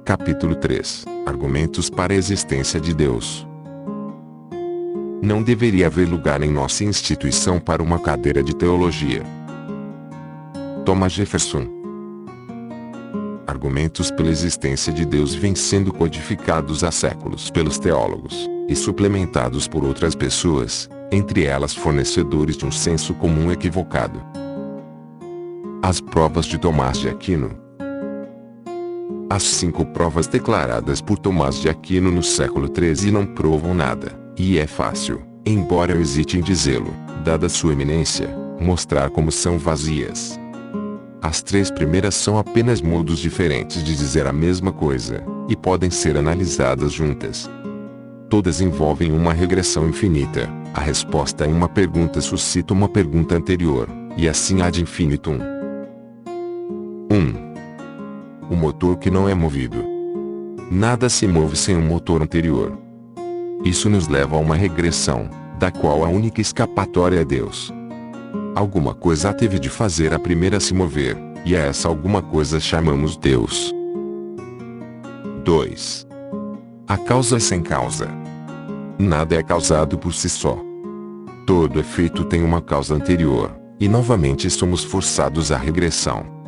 Capítulo 3. Argumentos para a existência de Deus. Não deveria haver lugar em nossa instituição para uma cadeira de teologia. Thomas Jefferson. Argumentos pela existência de Deus vêm sendo codificados há séculos pelos teólogos, e suplementados por outras pessoas, entre elas fornecedores de um senso comum equivocado. As provas de Tomás de Aquino. As 5 provas declaradas por Tomás de Aquino no século XIII não provam nada, e é fácil, embora eu hesite em dizê-lo, dada sua eminência, mostrar como são vazias. As 3 primeiras são apenas modos diferentes de dizer a mesma coisa, e podem ser analisadas juntas. Todas envolvem uma regressão infinita, a resposta a uma pergunta suscita uma pergunta anterior, e assim ad infinitum. 1. O motor que não é movido. Nada se move sem um motor anterior. Isso nos leva a uma regressão, da qual a única escapatória é Deus. Alguma coisa teve de fazer a primeira a se mover, e a essa alguma coisa chamamos Deus. 2. A causa é sem causa. Nada é causado por si só. Todo efeito tem uma causa anterior, e novamente somos forçados à regressão.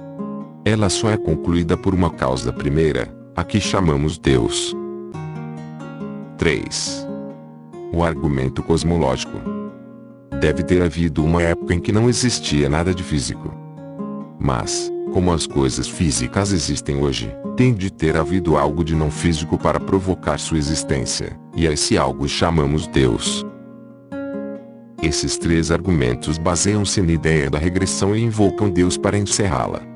Ela só é concluída por uma causa primeira, a que chamamos Deus. 3. O argumento cosmológico. Deve ter havido uma época em que não existia nada de físico. Mas, como as coisas físicas existem hoje, tem de ter havido algo de não físico para provocar sua existência, e a esse algo chamamos Deus. Esses 3 argumentos baseiam-se na ideia da regressão e invocam Deus para encerrá-la.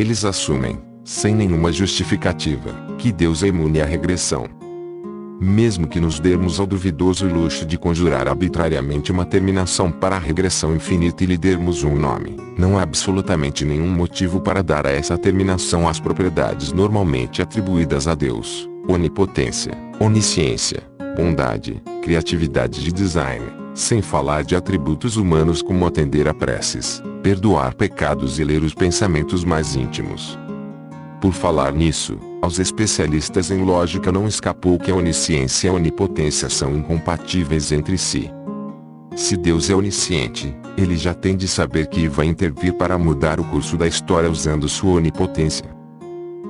Eles assumem, sem nenhuma justificativa, que Deus é imune à regressão. Mesmo que nos demos ao duvidoso luxo de conjurar arbitrariamente uma terminação para a regressão infinita e lhe dermos um nome, não há absolutamente nenhum motivo para dar a essa terminação as propriedades normalmente atribuídas a Deus: onipotência, onisciência, bondade, criatividade de design, sem falar de atributos humanos como atender a preces, perdoar pecados e ler os pensamentos mais íntimos. Por falar nisso, aos especialistas em lógica não escapou que a onisciência e a onipotência são incompatíveis entre si. Se Deus é onisciente, ele já tem de saber que vai intervir para mudar o curso da história usando sua onipotência.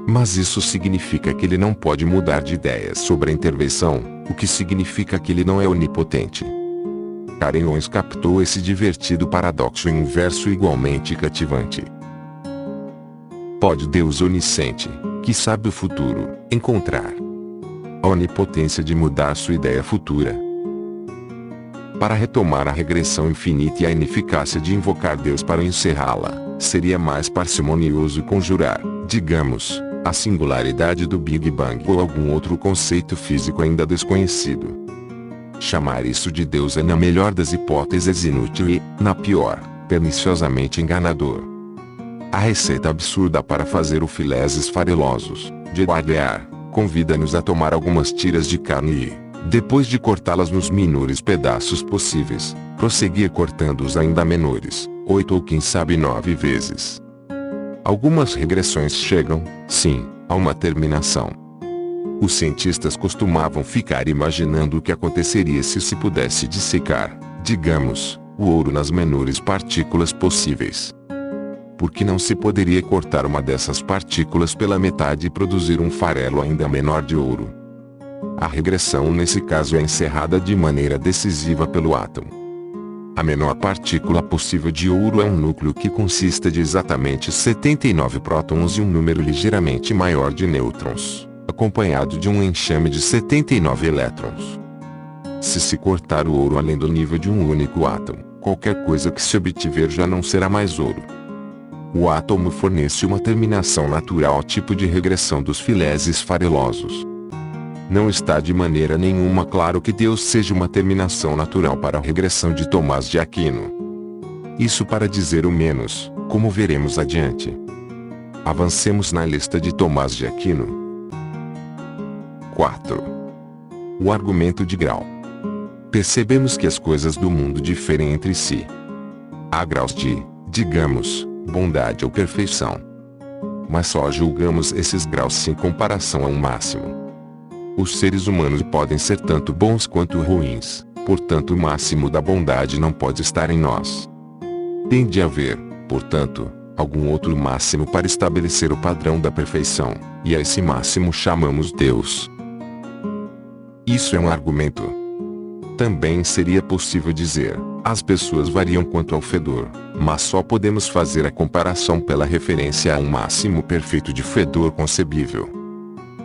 Mas isso significa que ele não pode mudar de ideias sobre a intervenção, o que significa que ele não é onipotente. Karen Owens captou esse divertido paradoxo em um verso igualmente cativante. Pode Deus onisciente, que sabe o futuro, encontrar a onipotência de mudar sua ideia futura? Para retomar a regressão infinita e a ineficácia de invocar Deus para encerrá-la, seria mais parcimonioso conjurar, digamos, a singularidade do Big Bang ou algum outro conceito físico ainda desconhecido. Chamar isso de Deus é na melhor das hipóteses inútil e, na pior, perniciosamente enganador. A receita absurda para fazer o filés esfarelosos, de Baudelaire, convida-nos a tomar algumas tiras de carne e, depois de cortá-las nos menores pedaços possíveis, prosseguir cortando-os ainda menores, 8 ou quem sabe 9 vezes. Algumas regressões chegam, sim, a uma terminação. Os cientistas costumavam ficar imaginando o que aconteceria se pudesse dissecar, digamos, o ouro nas menores partículas possíveis. Por que não se poderia cortar uma dessas partículas pela metade e produzir um farelo ainda menor de ouro? A regressão nesse caso é encerrada de maneira decisiva pelo átomo. A menor partícula possível de ouro é um núcleo que consista de exatamente 79 prótons e um número ligeiramente maior de nêutrons, acompanhado de um enxame de 79 elétrons. Se cortar o ouro além do nível de um único átomo, qualquer coisa que se obtiver já não será mais ouro. O átomo fornece uma terminação natural ao tipo de regressão dos filés esfarelosos. Não está de maneira nenhuma claro que Deus seja uma terminação natural para a regressão de Tomás de Aquino. Isso para dizer o menos, como veremos adiante. Avancemos na lista de Tomás de Aquino. 4. O argumento de grau. Percebemos que as coisas do mundo diferem entre si. Há graus de, digamos, bondade ou perfeição. mas só julgamos esses graus sem comparação a um máximo. Os seres humanos podem ser tanto bons quanto ruins, portanto o máximo da bondade não pode estar em nós. Tem de haver, portanto, algum outro máximo para estabelecer o padrão da perfeição, e a esse máximo chamamos Deus. Isso é um argumento. Também seria possível dizer, as pessoas variam quanto ao fedor, mas só podemos fazer a comparação pela referência a um máximo perfeito de fedor concebível.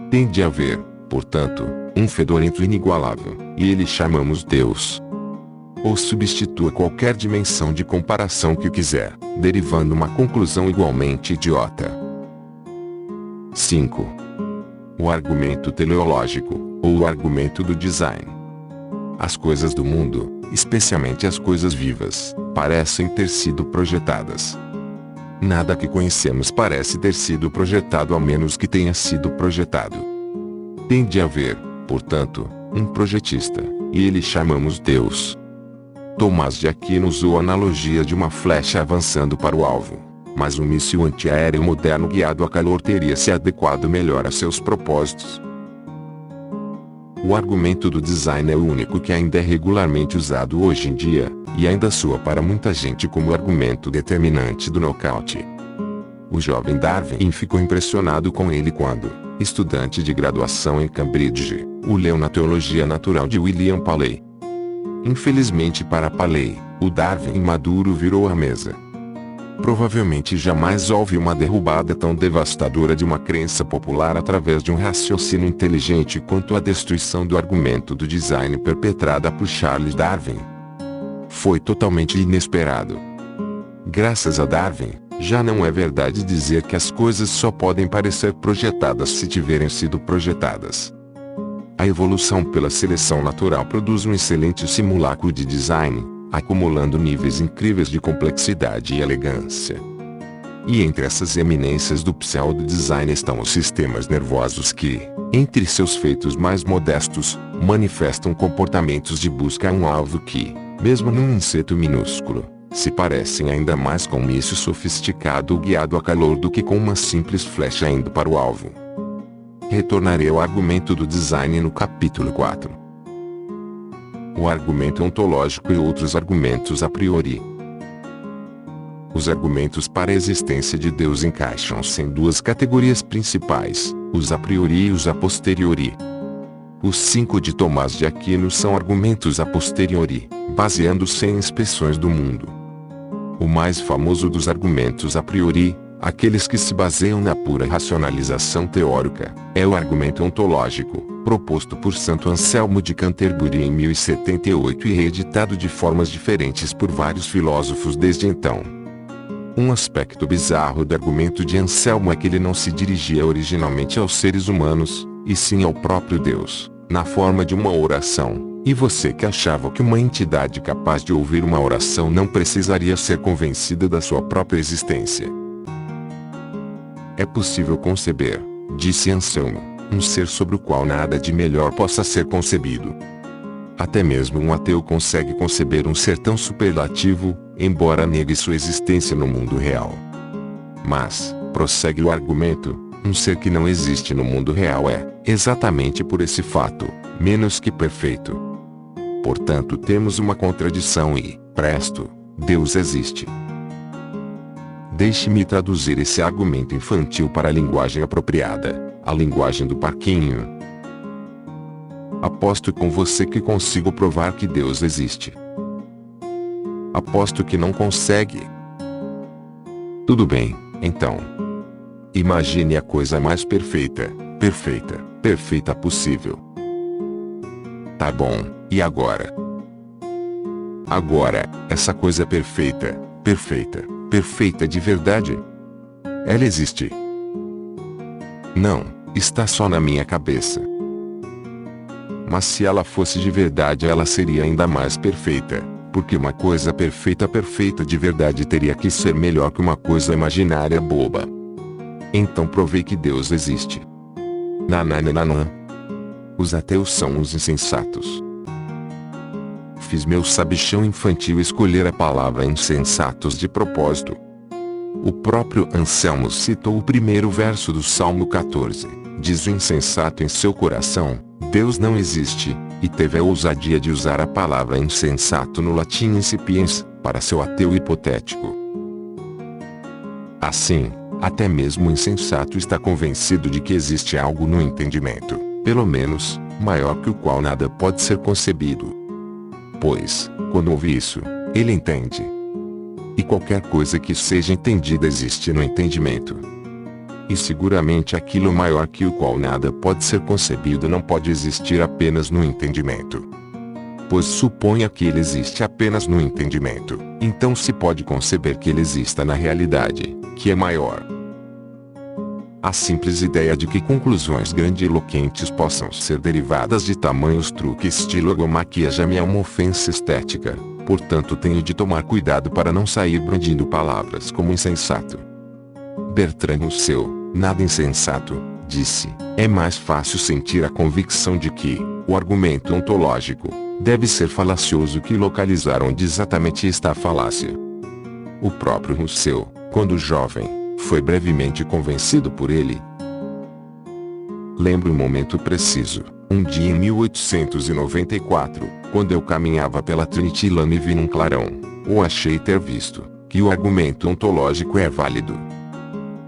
Tem de haver, portanto, um fedorento inigualável, e ele chamamos Deus. Ou substitua qualquer dimensão de comparação que quiser, derivando uma conclusão igualmente idiota. 5. O argumento teleológico, ou o argumento do design. As coisas do mundo, especialmente as coisas vivas, parecem ter sido projetadas. Nada que conhecemos parece ter sido projetado a menos que tenha sido projetado. Tem de haver, portanto, um projetista, e ele chamamos Deus. Tomás de Aquino usou a analogia de uma flecha avançando para o alvo, mas um míssil antiaéreo moderno guiado a calor teria se adequado melhor a seus propósitos. O argumento do design é o único que ainda é regularmente usado hoje em dia, e ainda soa para muita gente como o argumento determinante do nocaute. O jovem Darwin ficou impressionado com ele quando, estudante de graduação em Cambridge, o leu na Teologia Natural de William Paley. Infelizmente para Paley, o Darwin maduro virou a mesa. Provavelmente jamais houve uma derrubada tão devastadora de uma crença popular através de um raciocínio inteligente quanto a destruição do argumento do design perpetrada por Charles Darwin. Foi totalmente inesperado. Graças a Darwin, já não é verdade dizer que as coisas só podem parecer projetadas se tiverem sido projetadas. A evolução pela seleção natural produz um excelente simulacro de design, acumulando níveis incríveis de complexidade e elegância. E entre essas eminências do pseudo-design estão os sistemas nervosos que, entre seus feitos mais modestos, manifestam comportamentos de busca a um alvo que, mesmo num inseto minúsculo, se parecem ainda mais com um míssil sofisticado guiado a calor do que com uma simples flecha indo para o alvo. Retornarei ao argumento do design no capítulo 4. O argumento ontológico e outros argumentos a priori. Os argumentos para a existência de Deus encaixam-se em duas categorias principais, os a priori e os a posteriori. Os 5 de Tomás de Aquino são argumentos a posteriori, baseando-se em inspeções do mundo. O mais famoso dos argumentos a priori, aqueles que se baseiam na pura racionalização teórica, é o argumento ontológico, proposto por Santo Anselmo de Canterbury em 1078 e reeditado de formas diferentes por vários filósofos desde então. Um aspecto bizarro do argumento de Anselmo é que ele não se dirigia originalmente aos seres humanos, e sim ao próprio Deus, na forma de uma oração, e você que achava que uma entidade capaz de ouvir uma oração não precisaria ser convencida da sua própria existência. É possível conceber, disse Anselmo, um ser sobre o qual nada de melhor possa ser concebido. Até mesmo um ateu consegue conceber um ser tão superlativo, embora negue sua existência no mundo real. Mas, prossegue o argumento, um ser que não existe no mundo real é, exatamente por esse fato, menos que perfeito. Portanto temos uma contradição e, presto, Deus existe. Deixe-me traduzir esse argumento infantil para a linguagem apropriada, a linguagem do parquinho. Aposto com você que consigo provar que Deus existe. Aposto que não consegue. Tudo bem, então. Imagine a coisa mais perfeita, perfeita possível. Tá bom, e agora? Agora, essa coisa perfeita de verdade? Ela existe? Não, está só na minha cabeça. Mas se ela fosse de verdade, ela seria ainda mais perfeita, porque uma coisa perfeita de verdade teria que ser melhor que uma coisa imaginária boba. Então provei que Deus existe. Nananana. Os ateus são uns insensatos. Fiz meu sabichão infantil escolher a palavra insensatos de propósito. O próprio Anselmo citou o primeiro verso do Salmo 14. Diz o insensato em seu coração: Deus não existe, e teve a ousadia de usar a palavra insensato no latim insipiens, para seu ateu hipotético. Assim, até mesmo o insensato está convencido de que existe algo no entendimento, pelo menos, maior que o qual nada pode ser concebido. Pois, quando ouve isso, ele entende. E qualquer coisa que seja entendida existe no entendimento. E seguramente aquilo maior que o qual nada pode ser concebido não pode existir apenas no entendimento. Pois suponha que ele existe apenas no entendimento, então se pode conceber que ele exista na realidade, que é maior. A simples ideia de que conclusões grandiloquentes possam ser derivadas de tamanhos truques estilo agomaquia já me é uma ofensa estética, portanto tenho de tomar cuidado para não sair brandindo palavras como insensato. Bertrand Russell, nada insensato, disse, é mais fácil sentir a convicção de que o argumento ontológico deve ser falacioso que localizar onde exatamente está a falácia. O próprio Russell, quando jovem, foi brevemente convencido por ele. Lembro o momento preciso, um dia em 1894, quando eu caminhava pela Trinity Lane e vi num clarão, ou achei ter visto, que o argumento ontológico é válido.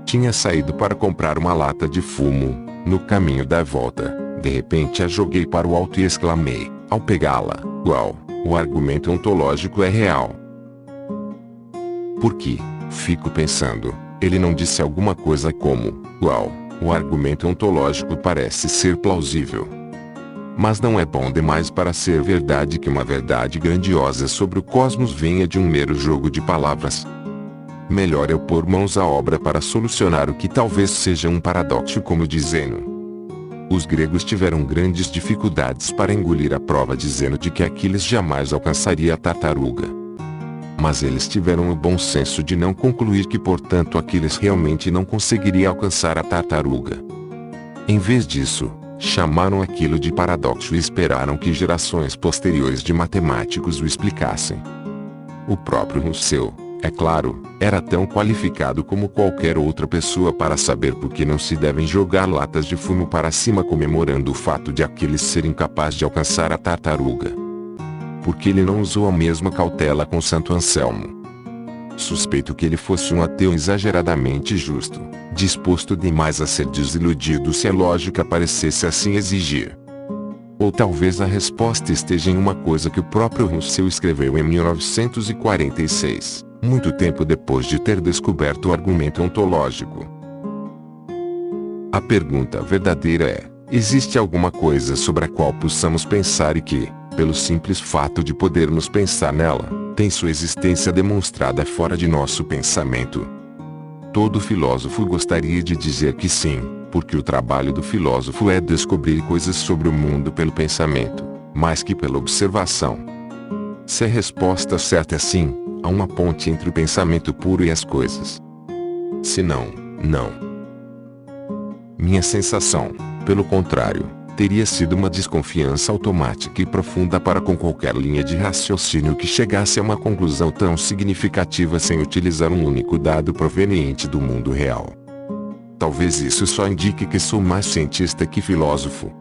Tinha saído para comprar uma lata de fumo. No caminho da volta, de repente a joguei para o alto e exclamei, ao pegá-la: uau, o argumento ontológico é real. Por quê? Fico pensando, ele não disse alguma coisa como, uau, o argumento ontológico parece ser plausível. Mas não é bom demais para ser verdade que uma verdade grandiosa sobre o cosmos venha de um mero jogo de palavras. Melhor eu pôr mãos à obra para solucionar o que talvez seja um paradoxo como diz Zeno. Os gregos tiveram grandes dificuldades para engolir a prova de Zeno de que Aquiles jamais alcançaria a tartaruga. Mas eles tiveram o bom senso de não concluir que portanto Aquiles realmente não conseguiria alcançar a tartaruga. Em vez disso, chamaram aquilo de paradoxo e esperaram que gerações posteriores de matemáticos o explicassem. O próprio Russell, é claro, era tão qualificado como qualquer outra pessoa para saber por que não se devem jogar latas de fumo para cima comemorando o fato de Aquiles ser incapaz de alcançar a tartaruga. Porque ele não usou a mesma cautela com Santo Anselmo. Suspeito que ele fosse um ateu exageradamente justo, disposto demais a ser desiludido se a lógica parecesse assim exigir. Ou talvez a resposta esteja em uma coisa que o próprio Russell escreveu em 1946. Muito tempo depois de ter descoberto o argumento ontológico. A pergunta verdadeira é: existe alguma coisa sobre a qual possamos pensar e que, pelo simples fato de podermos pensar nela, tem sua existência demonstrada fora de nosso pensamento? Todo filósofo gostaria de dizer que sim, porque o trabalho do filósofo é descobrir coisas sobre o mundo pelo pensamento, mais que pela observação. Se a resposta certa é sim, há uma ponte entre o pensamento puro e as coisas. Se não, não. Minha sensação, pelo contrário, teria sido uma desconfiança automática e profunda para com qualquer linha de raciocínio que chegasse a uma conclusão tão significativa sem utilizar um único dado proveniente do mundo real. Talvez isso só indique que sou mais cientista que filósofo.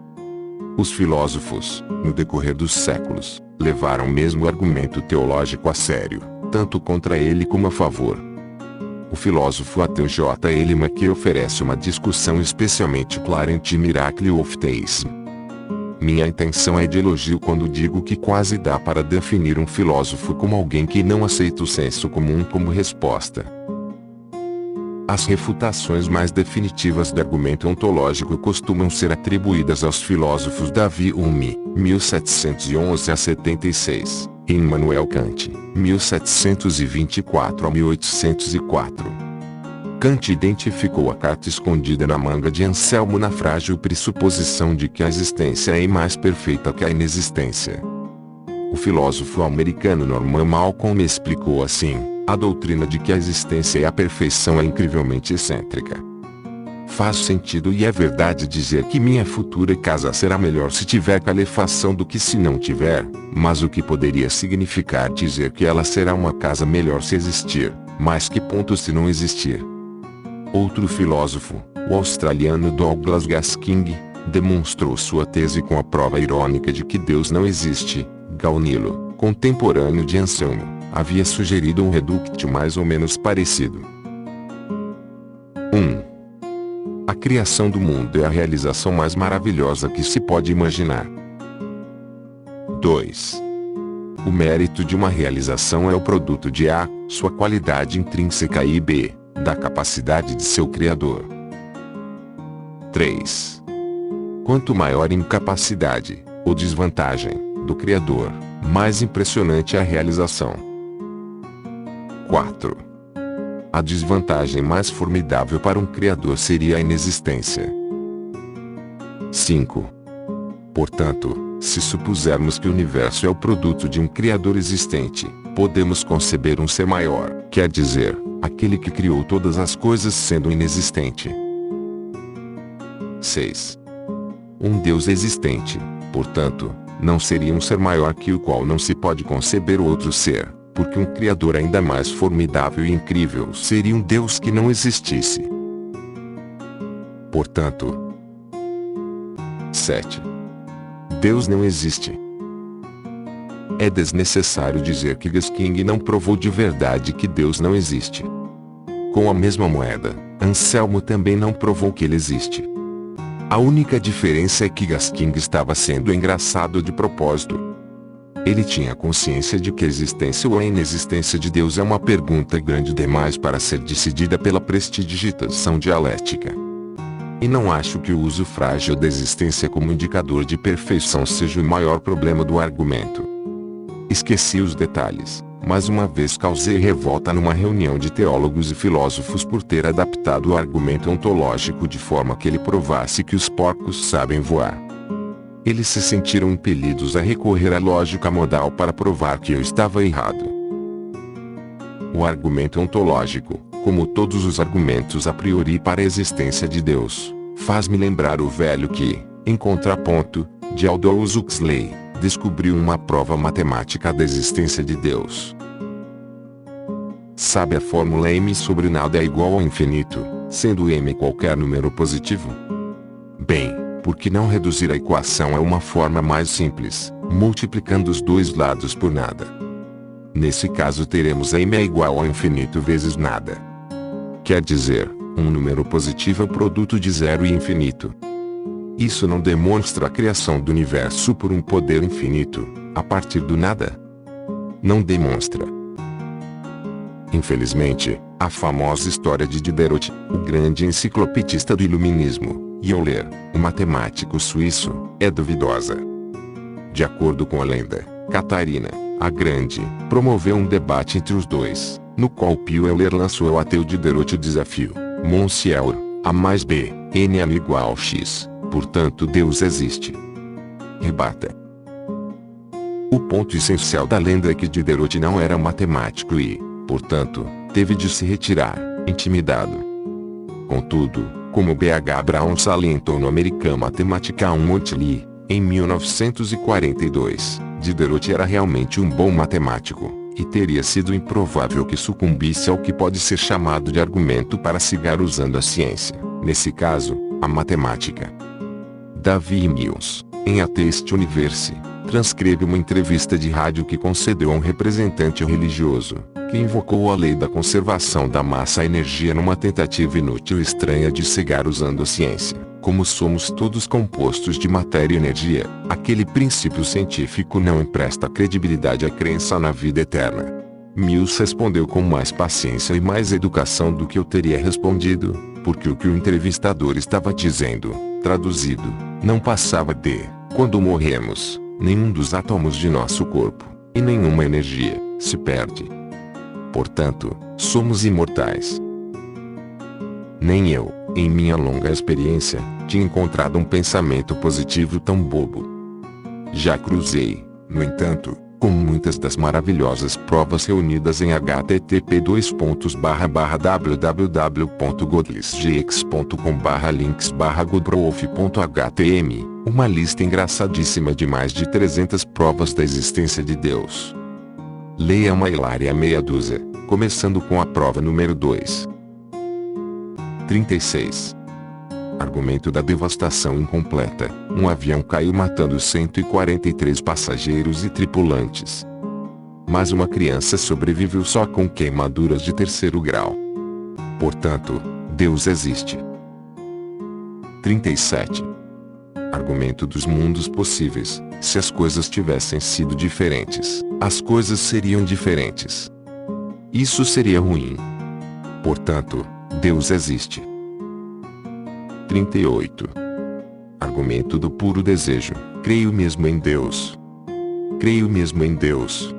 Os filósofos, no decorrer dos séculos, levaram mesmo o argumento teológico a sério, tanto contra ele como a favor. O filósofo ateu J. L. Mackie oferece uma discussão especialmente clara entre miracle of theism. Minha intenção é de elogio quando digo que quase dá para definir um filósofo como alguém que não aceita o senso comum como resposta. As refutações mais definitivas do argumento ontológico costumam ser atribuídas aos filósofos Davi Hume, 1711 a 76, e Immanuel Kant, 1724 a 1804. Kant identificou a carta escondida na manga de Anselmo na frágil pressuposição de que a existência é mais perfeita que a inexistência. O filósofo americano Norman Malcolm explicou assim: a doutrina de que a existência e a perfeição é incrivelmente excêntrica. Faz sentido e é verdade dizer que minha futura casa será melhor se tiver calefação do que se não tiver, mas o que poderia significar dizer que ela será uma casa melhor se existir? Mas que ponto se não existir? Outro filósofo, o australiano Douglas Gasking, demonstrou sua tese com a prova irônica de que Deus não existe. Gaunilo, contemporâneo de Anselmo, havia sugerido um reductio mais ou menos parecido. 1. A criação do mundo é a realização mais maravilhosa que se pode imaginar. 2. O mérito de uma realização é o produto de A, sua qualidade intrínseca, e B, da capacidade de seu criador. 3. Quanto maior a incapacidade, ou desvantagem, do criador, mais impressionante é a realização. 4. A desvantagem mais formidável para um criador seria a inexistência. 5. Portanto, se supusermos que o universo é o produto de um criador existente, podemos conceber um ser maior, quer dizer, aquele que criou todas as coisas sendo inexistente. 6. Um Deus existente, portanto, não seria um ser maior que o qual não se pode conceber outro ser, porque um criador ainda mais formidável e incrível seria um Deus que não existisse. Portanto, 7. Deus não existe. É desnecessário dizer que Gasking não provou de verdade que Deus não existe. Com a mesma moeda, Anselmo também não provou que ele existe. A única diferença é que Gasking estava sendo engraçado de propósito. Ele tinha consciência de que a existência ou a inexistência de Deus é uma pergunta grande demais para ser decidida pela prestidigitação dialética. E não acho que o uso frágil da existência como indicador de perfeição seja o maior problema do argumento. Esqueci os detalhes, mas uma vez causei revolta numa reunião de teólogos e filósofos por ter adaptado o argumento ontológico de forma que ele provasse que os porcos sabem voar. Eles se sentiram impelidos a recorrer à lógica modal para provar que eu estava errado. O argumento ontológico, como todos os argumentos a priori para a existência de Deus, faz-me lembrar o velho que, em contraponto, de Aldous Huxley, descobriu uma prova matemática da existência de Deus. Sabe a fórmula M sobre nada é igual ao infinito, sendo M qualquer número positivo? Bem, por que não reduzir a equação a uma forma mais simples, multiplicando os dois lados por nada? Nesse caso teremos M é igual ao infinito vezes nada. Quer dizer, um número positivo é o produto de zero e infinito. Isso não demonstra a criação do universo por um poder infinito, a partir do nada? Não demonstra. Infelizmente, a famosa história de Diderot, o grande enciclopedista do iluminismo, e Euler, o matemático suíço, é duvidosa. De acordo com a lenda, Catarina, a Grande, promoveu um debate entre os dois, no qual Pio Euler lançou ao ateu Diderot o desafio: Monsieur, A mais B, N é igual a X, portanto Deus existe. Rebata. O ponto essencial da lenda é que Diderot não era matemático e, portanto, teve de se retirar, intimidado. Contudo, como B.H. Brown salientou no American Mathematical Monthly, em 1942, Diderot era realmente um bom matemático, e teria sido improvável que sucumbisse ao que pode ser chamado de argumento para cigar usando a ciência, nesse caso, a matemática. David Mills, em A Taste Universe, transcreve uma entrevista de rádio que concedeu a um representante religioso, que invocou a lei da conservação da massa-energia numa tentativa inútil e estranha de cegar usando a ciência. Como somos todos compostos de matéria e energia, aquele princípio científico não empresta credibilidade à crença na vida eterna. Mills respondeu com mais paciência e mais educação do que eu teria respondido, porque o que o entrevistador estava dizendo, traduzido, não passava de: quando morremos, nenhum dos átomos de nosso corpo, e nenhuma energia, se perde. Portanto, somos imortais. Nem eu, em minha longa experiência, tinha encontrado um pensamento positivo tão bobo. Já cruzei, no entanto, com muitas das maravilhosas provas reunidas em http://www.godlistgx.com/links/goodproof.htm, uma lista engraçadíssima de mais de 300 provas da existência de Deus. Leia uma hilária meia dúzia, começando com a prova número 2. 36. Argumento da devastação incompleta. Um avião caiu matando 143 passageiros e tripulantes. Mas uma criança sobreviveu só com queimaduras de 3º grau. Portanto, Deus existe. 37. Argumento dos mundos possíveis. Se as coisas tivessem sido diferentes, as coisas seriam diferentes. Isso seria ruim. Portanto, Deus existe. 38. Argumento do puro desejo. Creio mesmo em Deus. Creio mesmo em Deus.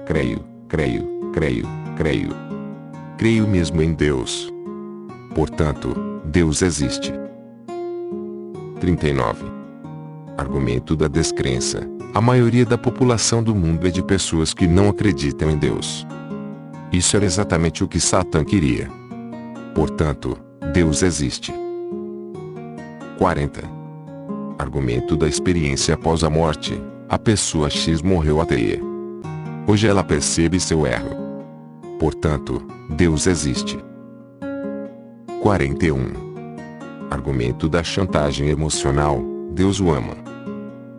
Creio, creio, creio, creio. Creio mesmo em Deus. Portanto, Deus existe. 39. Argumento da descrença. A maioria da população do mundo é de pessoas que não acreditam em Deus. Isso era exatamente o que Satã queria. Portanto, Deus existe. 40. Argumento da experiência após a morte. A pessoa X morreu ateia. Hoje ela percebe seu erro. Portanto, Deus existe. 41. Argumento da chantagem emocional. Deus o ama.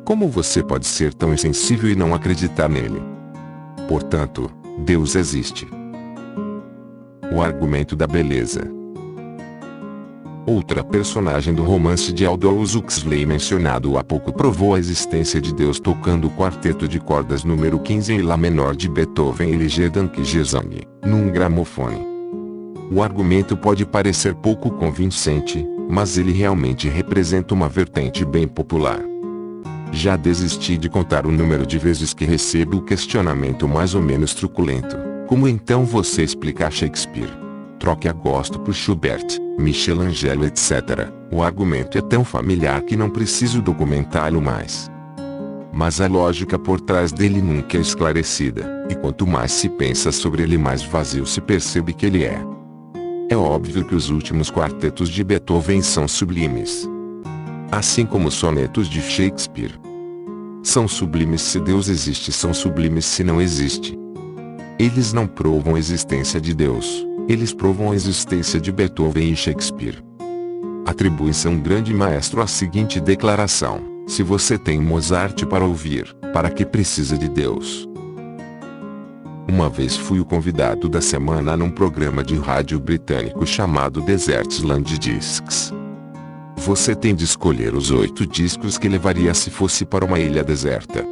Como você pode ser tão insensível e não acreditar nele? Portanto, Deus existe. O argumento da beleza. Outra personagem do romance de Aldous Huxley mencionado há pouco provou a existência de Deus tocando o quarteto de cordas número 15 em Lá menor de Beethoven e Zhang Zhang, num gramofone. O argumento pode parecer pouco convincente, mas ele realmente representa uma vertente bem popular. Já desisti de contar o número de vezes que recebo o questionamento mais ou menos truculento: como então você explica Shakespeare? Troque Agosto por Schubert, Michelangelo, etc. O argumento é tão familiar que não preciso documentá-lo mais. Mas a lógica por trás dele nunca é esclarecida, e quanto mais se pensa sobre ele, mais vazio se percebe que ele é. É óbvio que os últimos quartetos de Beethoven são sublimes. Assim como os sonetos de Shakespeare. São sublimes se Deus existe, são sublimes se não existe. Eles não provam a existência de Deus. Eles provam a existência de Beethoven e Shakespeare. Atribui-se a um grande maestro a seguinte declaração: se você tem Mozart para ouvir, para que precisa de Deus? Uma vez fui o convidado da semana num programa de rádio britânico chamado Desertland Discs. Você tem de escolher os 8 discos que levaria se fosse para uma ilha deserta.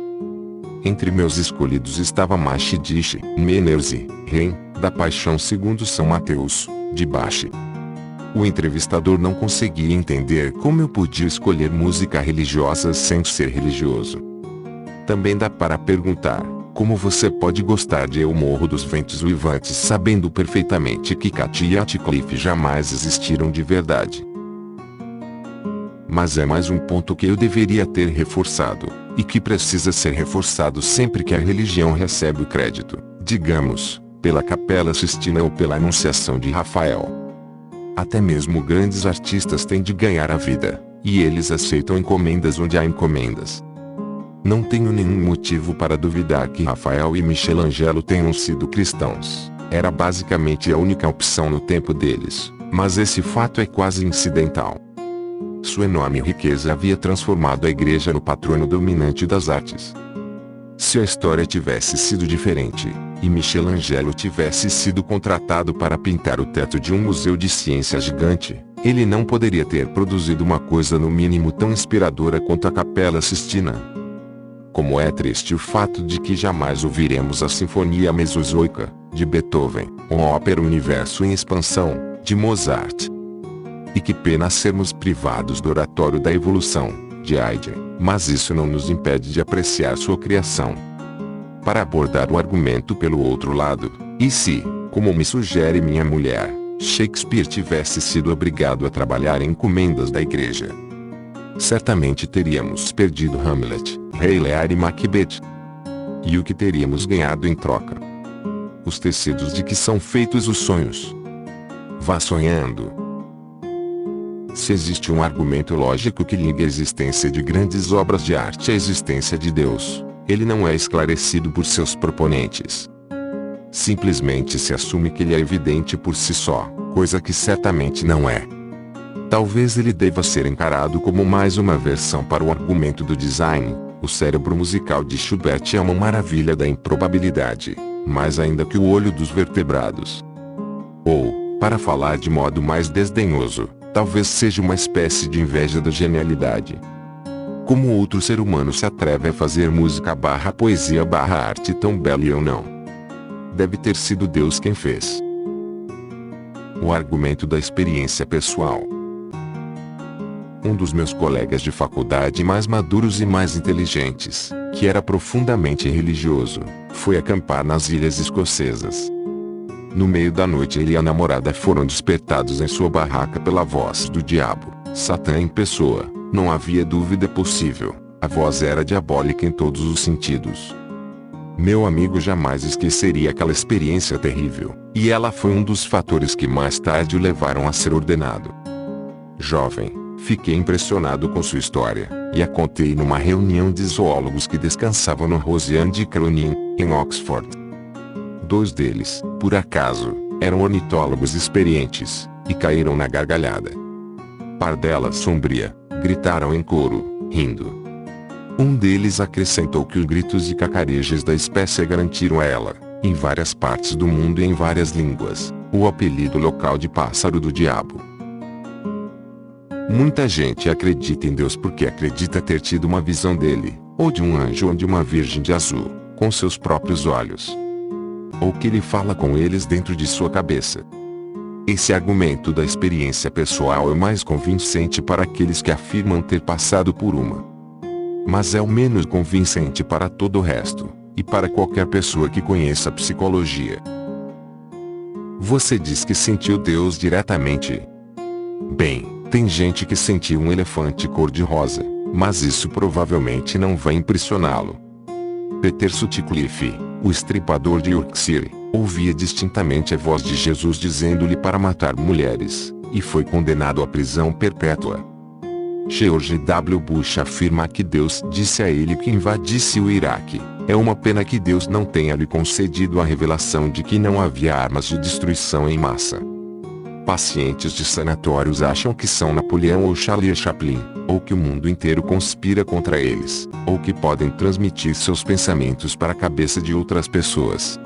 Entre meus escolhidos estava Machidish, Menerzi, Ren, da Paixão segundo São Mateus, de Bach. O entrevistador não conseguia entender como eu podia escolher música religiosa sem ser religioso. Também dá para perguntar: como você pode gostar de Eu Morro dos Ventos Uivantes sabendo perfeitamente que Katy e Atcliffe jamais existiram de verdade? Mas é mais um ponto que eu deveria ter reforçado, e que precisa ser reforçado sempre que a religião recebe o crédito, digamos, pela Capela Sistina ou pela Anunciação de Rafael. Até mesmo grandes artistas têm de ganhar a vida, e eles aceitam encomendas onde há encomendas. Não tenho nenhum motivo para duvidar que Rafael e Michelangelo tenham sido cristãos. Era basicamente a única opção no tempo deles, mas esse fato é quase incidental. Sua enorme riqueza havia transformado a igreja no patrono dominante das artes. Se a história tivesse sido diferente, e Michelangelo tivesse sido contratado para pintar o teto de um museu de ciência gigante, ele não poderia ter produzido uma coisa no mínimo tão inspiradora quanto a Capela Sistina. Como é triste o fato de que jamais ouviremos a Sinfonia Mesozoica, de Beethoven, ou a ópera Universo em Expansão, de Mozart. E que pena sermos privados do Oratório da Evolução, de Haydn, mas isso não nos impede de apreciar sua criação. Para abordar o argumento pelo outro lado, e se, como me sugere minha mulher, Shakespeare tivesse sido obrigado a trabalhar em encomendas da igreja? Certamente teríamos perdido Hamlet, Rei Lear e Macbeth. E o que teríamos ganhado em troca? Os tecidos de que são feitos os sonhos. Vá sonhando. Se existe um argumento lógico que liga a existência de grandes obras de arte à existência de Deus, ele não é esclarecido por seus proponentes. Simplesmente se assume que ele é evidente por si só, coisa que certamente não é. Talvez ele deva ser encarado como mais uma versão para o argumento do design. O cérebro musical de Schubert é uma maravilha da improbabilidade, mais ainda que o olho dos vertebrados. Ou, para falar de modo mais desdenhoso, talvez seja uma espécie de inveja da genialidade. Como outro ser humano se atreve a fazer música / poesia / arte tão bela e eu não? Deve ter sido Deus quem fez. O argumento da experiência pessoal. Um dos meus colegas de faculdade mais maduros e mais inteligentes, que era profundamente religioso, foi acampar nas ilhas escocesas. No meio da noite ele e a namorada foram despertados em sua barraca pela voz do diabo, Satã em pessoa. Não havia dúvida possível, a voz era diabólica em todos os sentidos. Meu amigo jamais esqueceria aquela experiência terrível, e ela foi um dos fatores que mais tarde o levaram a ser ordenado. Jovem, fiquei impressionado com sua história, e a contei numa reunião de zoólogos que descansavam no Rosiane de Cronin, em Oxford. 2 deles, por acaso, eram ornitólogos experientes, e caíram na gargalhada. Pardela sombria, gritaram em coro, rindo. Um deles acrescentou que os gritos de cacarejas da espécie garantiram a ela, em várias partes do mundo e em várias línguas, o apelido local de pássaro do diabo. Muita gente acredita em Deus porque acredita ter tido uma visão dele, ou de um anjo ou de uma virgem de azul, com seus próprios olhos. Ou que ele fala com eles dentro de sua cabeça. Esse argumento da experiência pessoal é mais convincente para aqueles que afirmam ter passado por uma. Mas é o menos convincente para todo o resto, e para qualquer pessoa que conheça a psicologia. Você diz que sentiu Deus diretamente. Bem, tem gente que sentiu um elefante cor-de-rosa, mas isso provavelmente não vai impressioná-lo. Peter Sutcliffe, o estripador de Yorkshire, ouvia distintamente a voz de Jesus dizendo-lhe para matar mulheres, e foi condenado à prisão perpétua. George W. Bush afirma que Deus disse a ele que invadisse o Iraque. É uma pena que Deus não tenha lhe concedido a revelação de que não havia armas de destruição em massa. Pacientes de sanatórios acham que são Napoleão ou Charlie Chaplin, ou que o mundo inteiro conspira contra eles, ou que podem transmitir seus pensamentos para a cabeça de outras pessoas.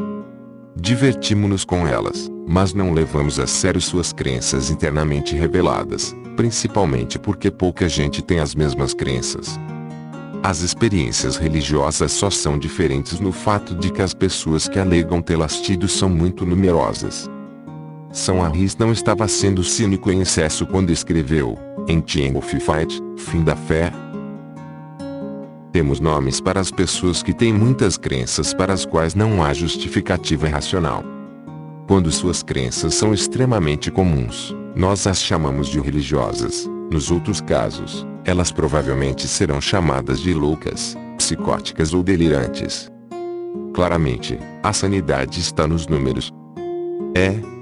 Divertimo-nos com elas, mas não levamos a sério suas crenças internamente reveladas, principalmente porque pouca gente tem as mesmas crenças. As experiências religiosas só são diferentes no fato de que as pessoas que alegam tê-las tido são muito numerosas. São Harris não estava sendo cínico em excesso quando escreveu, em Time of Fight, Fim da Fé. Temos nomes para as pessoas que têm muitas crenças para as quais não há justificativa racional. Quando suas crenças são extremamente comuns, nós as chamamos de religiosas. Nos outros casos, elas provavelmente serão chamadas de loucas, psicóticas ou delirantes. Claramente, a sanidade está nos números.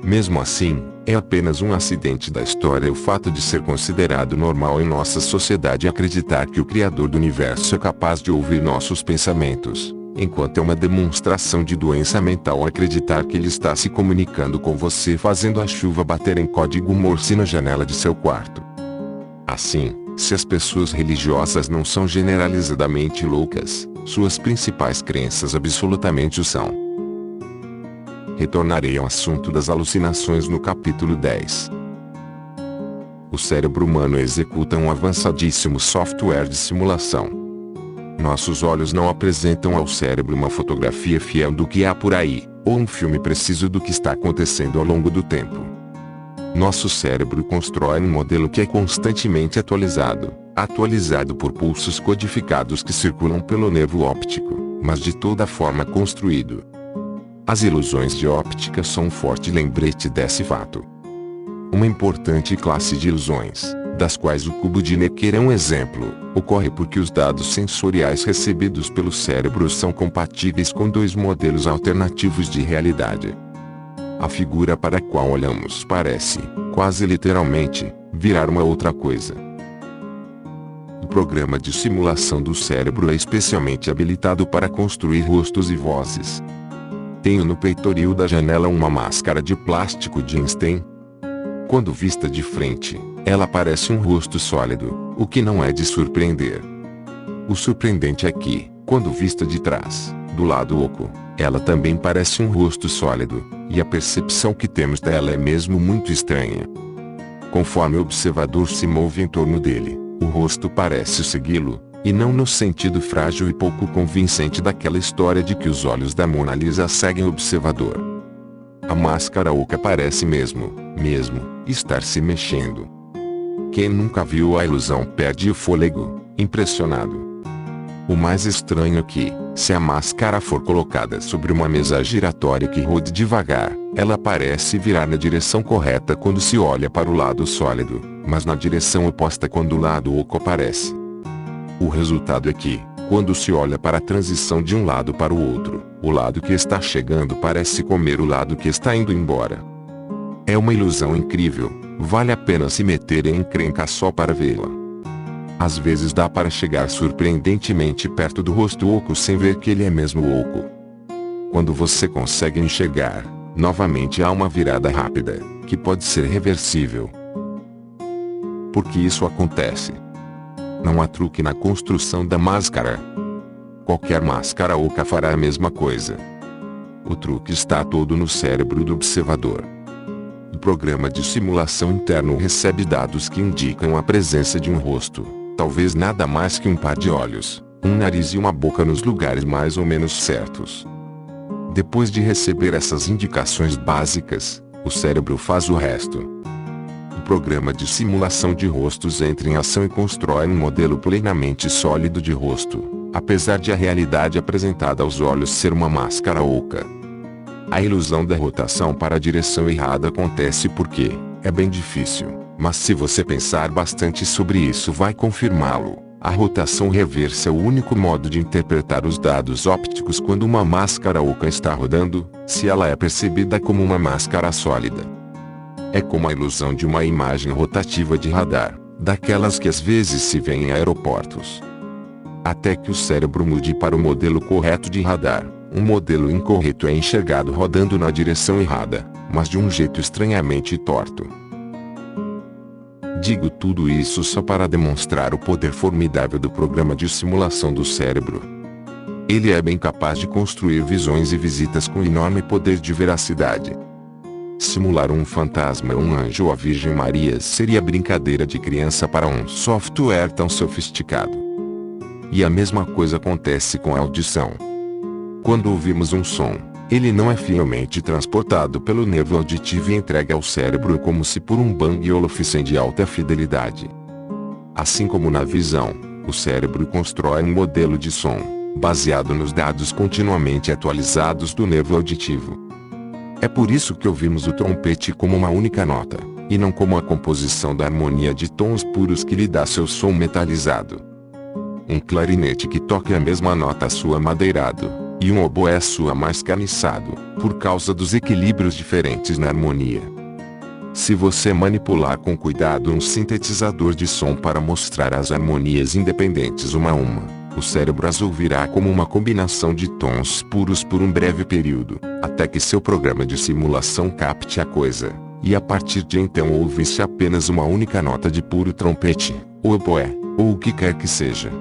Mesmo assim, é apenas um acidente da história o fato de ser considerado normal em nossa sociedade acreditar que o Criador do Universo é capaz de ouvir nossos pensamentos, enquanto é uma demonstração de doença mental acreditar que ele está se comunicando com você fazendo a chuva bater em código Morse na janela de seu quarto. Assim, se as pessoas religiosas não são generalizadamente loucas, suas principais crenças absolutamente o são. Retornarei ao assunto das alucinações no capítulo 10. O cérebro humano executa um avançadíssimo software de simulação. Nossos olhos não apresentam ao cérebro uma fotografia fiel do que há por aí, ou um filme preciso do que está acontecendo ao longo do tempo. Nosso cérebro constrói um modelo que é constantemente atualizado por pulsos codificados que circulam pelo nervo óptico, mas de toda forma construído. As ilusões de óptica são um forte lembrete desse fato. Uma importante classe de ilusões, das quais o cubo de Necker é um exemplo, ocorre porque os dados sensoriais recebidos pelo cérebro são compatíveis com 2 modelos alternativos de realidade. A figura para a qual olhamos parece, quase literalmente, virar uma outra coisa. programa de simulação do cérebro é especialmente habilitado para construir rostos e vozes. Tenho no peitoril da janela uma máscara de plástico de Einstein. Quando vista de frente, ela parece um rosto sólido, o que não é de surpreender. O surpreendente é que, quando vista de trás, do lado oco, ela também parece um rosto sólido, e a percepção que temos dela é mesmo muito estranha. Conforme o observador se move em torno dele, o rosto parece segui-lo, e não no sentido frágil e pouco convincente daquela história de que os olhos da Mona Lisa seguem o observador. A máscara oca parece mesmo, estar se mexendo. Quem nunca viu a ilusão perde o fôlego, impressionado. O mais estranho é que, se a máscara for colocada sobre uma mesa giratória que rode devagar, ela parece virar na direção correta quando se olha para o lado sólido, mas na direção oposta quando o lado oco aparece. O resultado é que, quando se olha para a transição de um lado para o outro, o lado que está chegando parece comer o lado que está indo embora. É uma ilusão incrível, vale a pena se meter em encrenca só para vê-la. Às vezes dá para chegar surpreendentemente perto do rosto oco sem ver que ele é mesmo oco. Quando você consegue enxergar, novamente há uma virada rápida, que pode ser reversível. Por que isso acontece? Não há truque na construção da máscara. Qualquer máscara oca fará a mesma coisa. O truque está todo no cérebro do observador. O programa de simulação interno recebe dados que indicam a presença de um rosto, talvez nada mais que um par de olhos, um nariz e uma boca nos lugares mais ou menos certos. Depois de receber essas indicações básicas, o cérebro faz o resto. O programa de simulação de rostos entra em ação e constrói um modelo plenamente sólido de rosto, apesar de a realidade apresentada aos olhos ser uma máscara oca. A ilusão da rotação para a direção errada acontece porque é bem difícil, mas se você pensar bastante sobre isso vai confirmá-lo. A rotação reversa é o único modo de interpretar os dados ópticos quando uma máscara oca está rodando, se ela é percebida como uma máscara sólida. É como a ilusão de uma imagem rotativa de radar, daquelas que às vezes se vê em aeroportos. Até que o cérebro mude para o modelo correto de radar, um modelo incorreto é enxergado rodando na direção errada, mas de um jeito estranhamente torto. Digo tudo isso só para demonstrar o poder formidável do programa de simulação do cérebro. Ele é bem capaz de construir visões e visitas com enorme poder de veracidade. Simular um fantasma, um anjo ou a Virgem Maria seria brincadeira de criança para um software tão sofisticado. E a mesma coisa acontece com a audição. Quando ouvimos um som, ele não é fielmente transportado pelo nervo auditivo e entregue ao cérebro como se por um Bang Olufsen de alta fidelidade. Assim como na visão, o cérebro constrói um modelo de som, baseado nos dados continuamente atualizados do nervo auditivo. É por isso que ouvimos o trompete como uma única nota, e não como a composição da harmonia de tons puros que lhe dá seu som metalizado. Um clarinete que toca a mesma nota soa madeirado, e um oboé soa mais caniçado, por causa dos equilíbrios diferentes na harmonia. Se você manipular com cuidado um sintetizador de som para mostrar as harmonias independentes uma a uma, o cérebro as ouvirá como uma combinação de tons puros por um breve período, até que seu programa de simulação capte a coisa, e a partir de então ouve-se apenas uma única nota de puro trompete, ou oboé, ou o que quer que seja.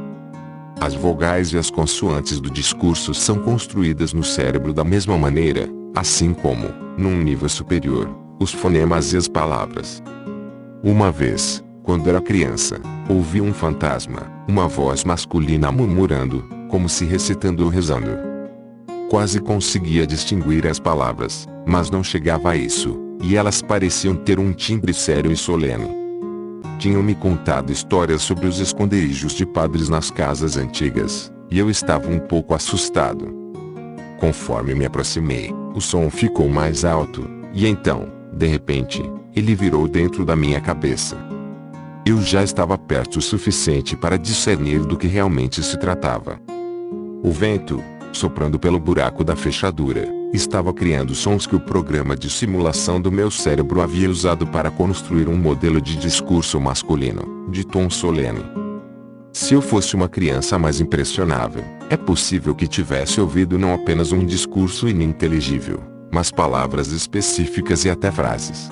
As vogais e as consoantes do discurso são construídas no cérebro da mesma maneira, assim como, num nível superior, os fonemas e as palavras. Uma vez, quando era criança, ouvi um fantasma, uma voz masculina murmurando, como se recitando ou rezando. Quase conseguia distinguir as palavras, mas não chegava a isso, e elas pareciam ter um timbre sério e solene. Tinham-me contado histórias sobre os esconderijos de padres nas casas antigas, e eu estava um pouco assustado. Conforme me aproximei, o som ficou mais alto, e então, de repente, ele virou dentro da minha cabeça. Eu já estava perto o suficiente para discernir do que realmente se tratava. O vento, soprando pelo buraco da fechadura, estava criando sons que o programa de simulação do meu cérebro havia usado para construir um modelo de discurso masculino, de tom solene. Se eu fosse uma criança mais impressionável, é possível que tivesse ouvido não apenas um discurso ininteligível, mas palavras específicas e até frases.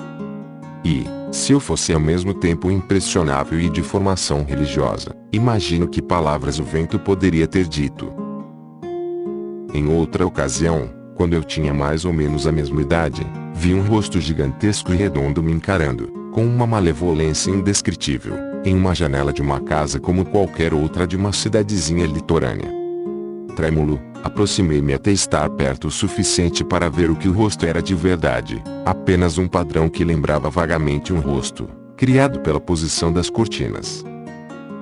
E, se eu fosse ao mesmo tempo impressionável e de formação religiosa, imagino que palavras o vento poderia ter dito. Em outra ocasião, quando eu tinha mais ou menos a mesma idade, vi um rosto gigantesco e redondo me encarando, com uma malevolência indescritível, em uma janela de uma casa como qualquer outra de uma cidadezinha litorânea. Trêmulo, aproximei-me até estar perto o suficiente para ver o que o rosto era de verdade, apenas um padrão que lembrava vagamente um rosto, criado pela posição das cortinas.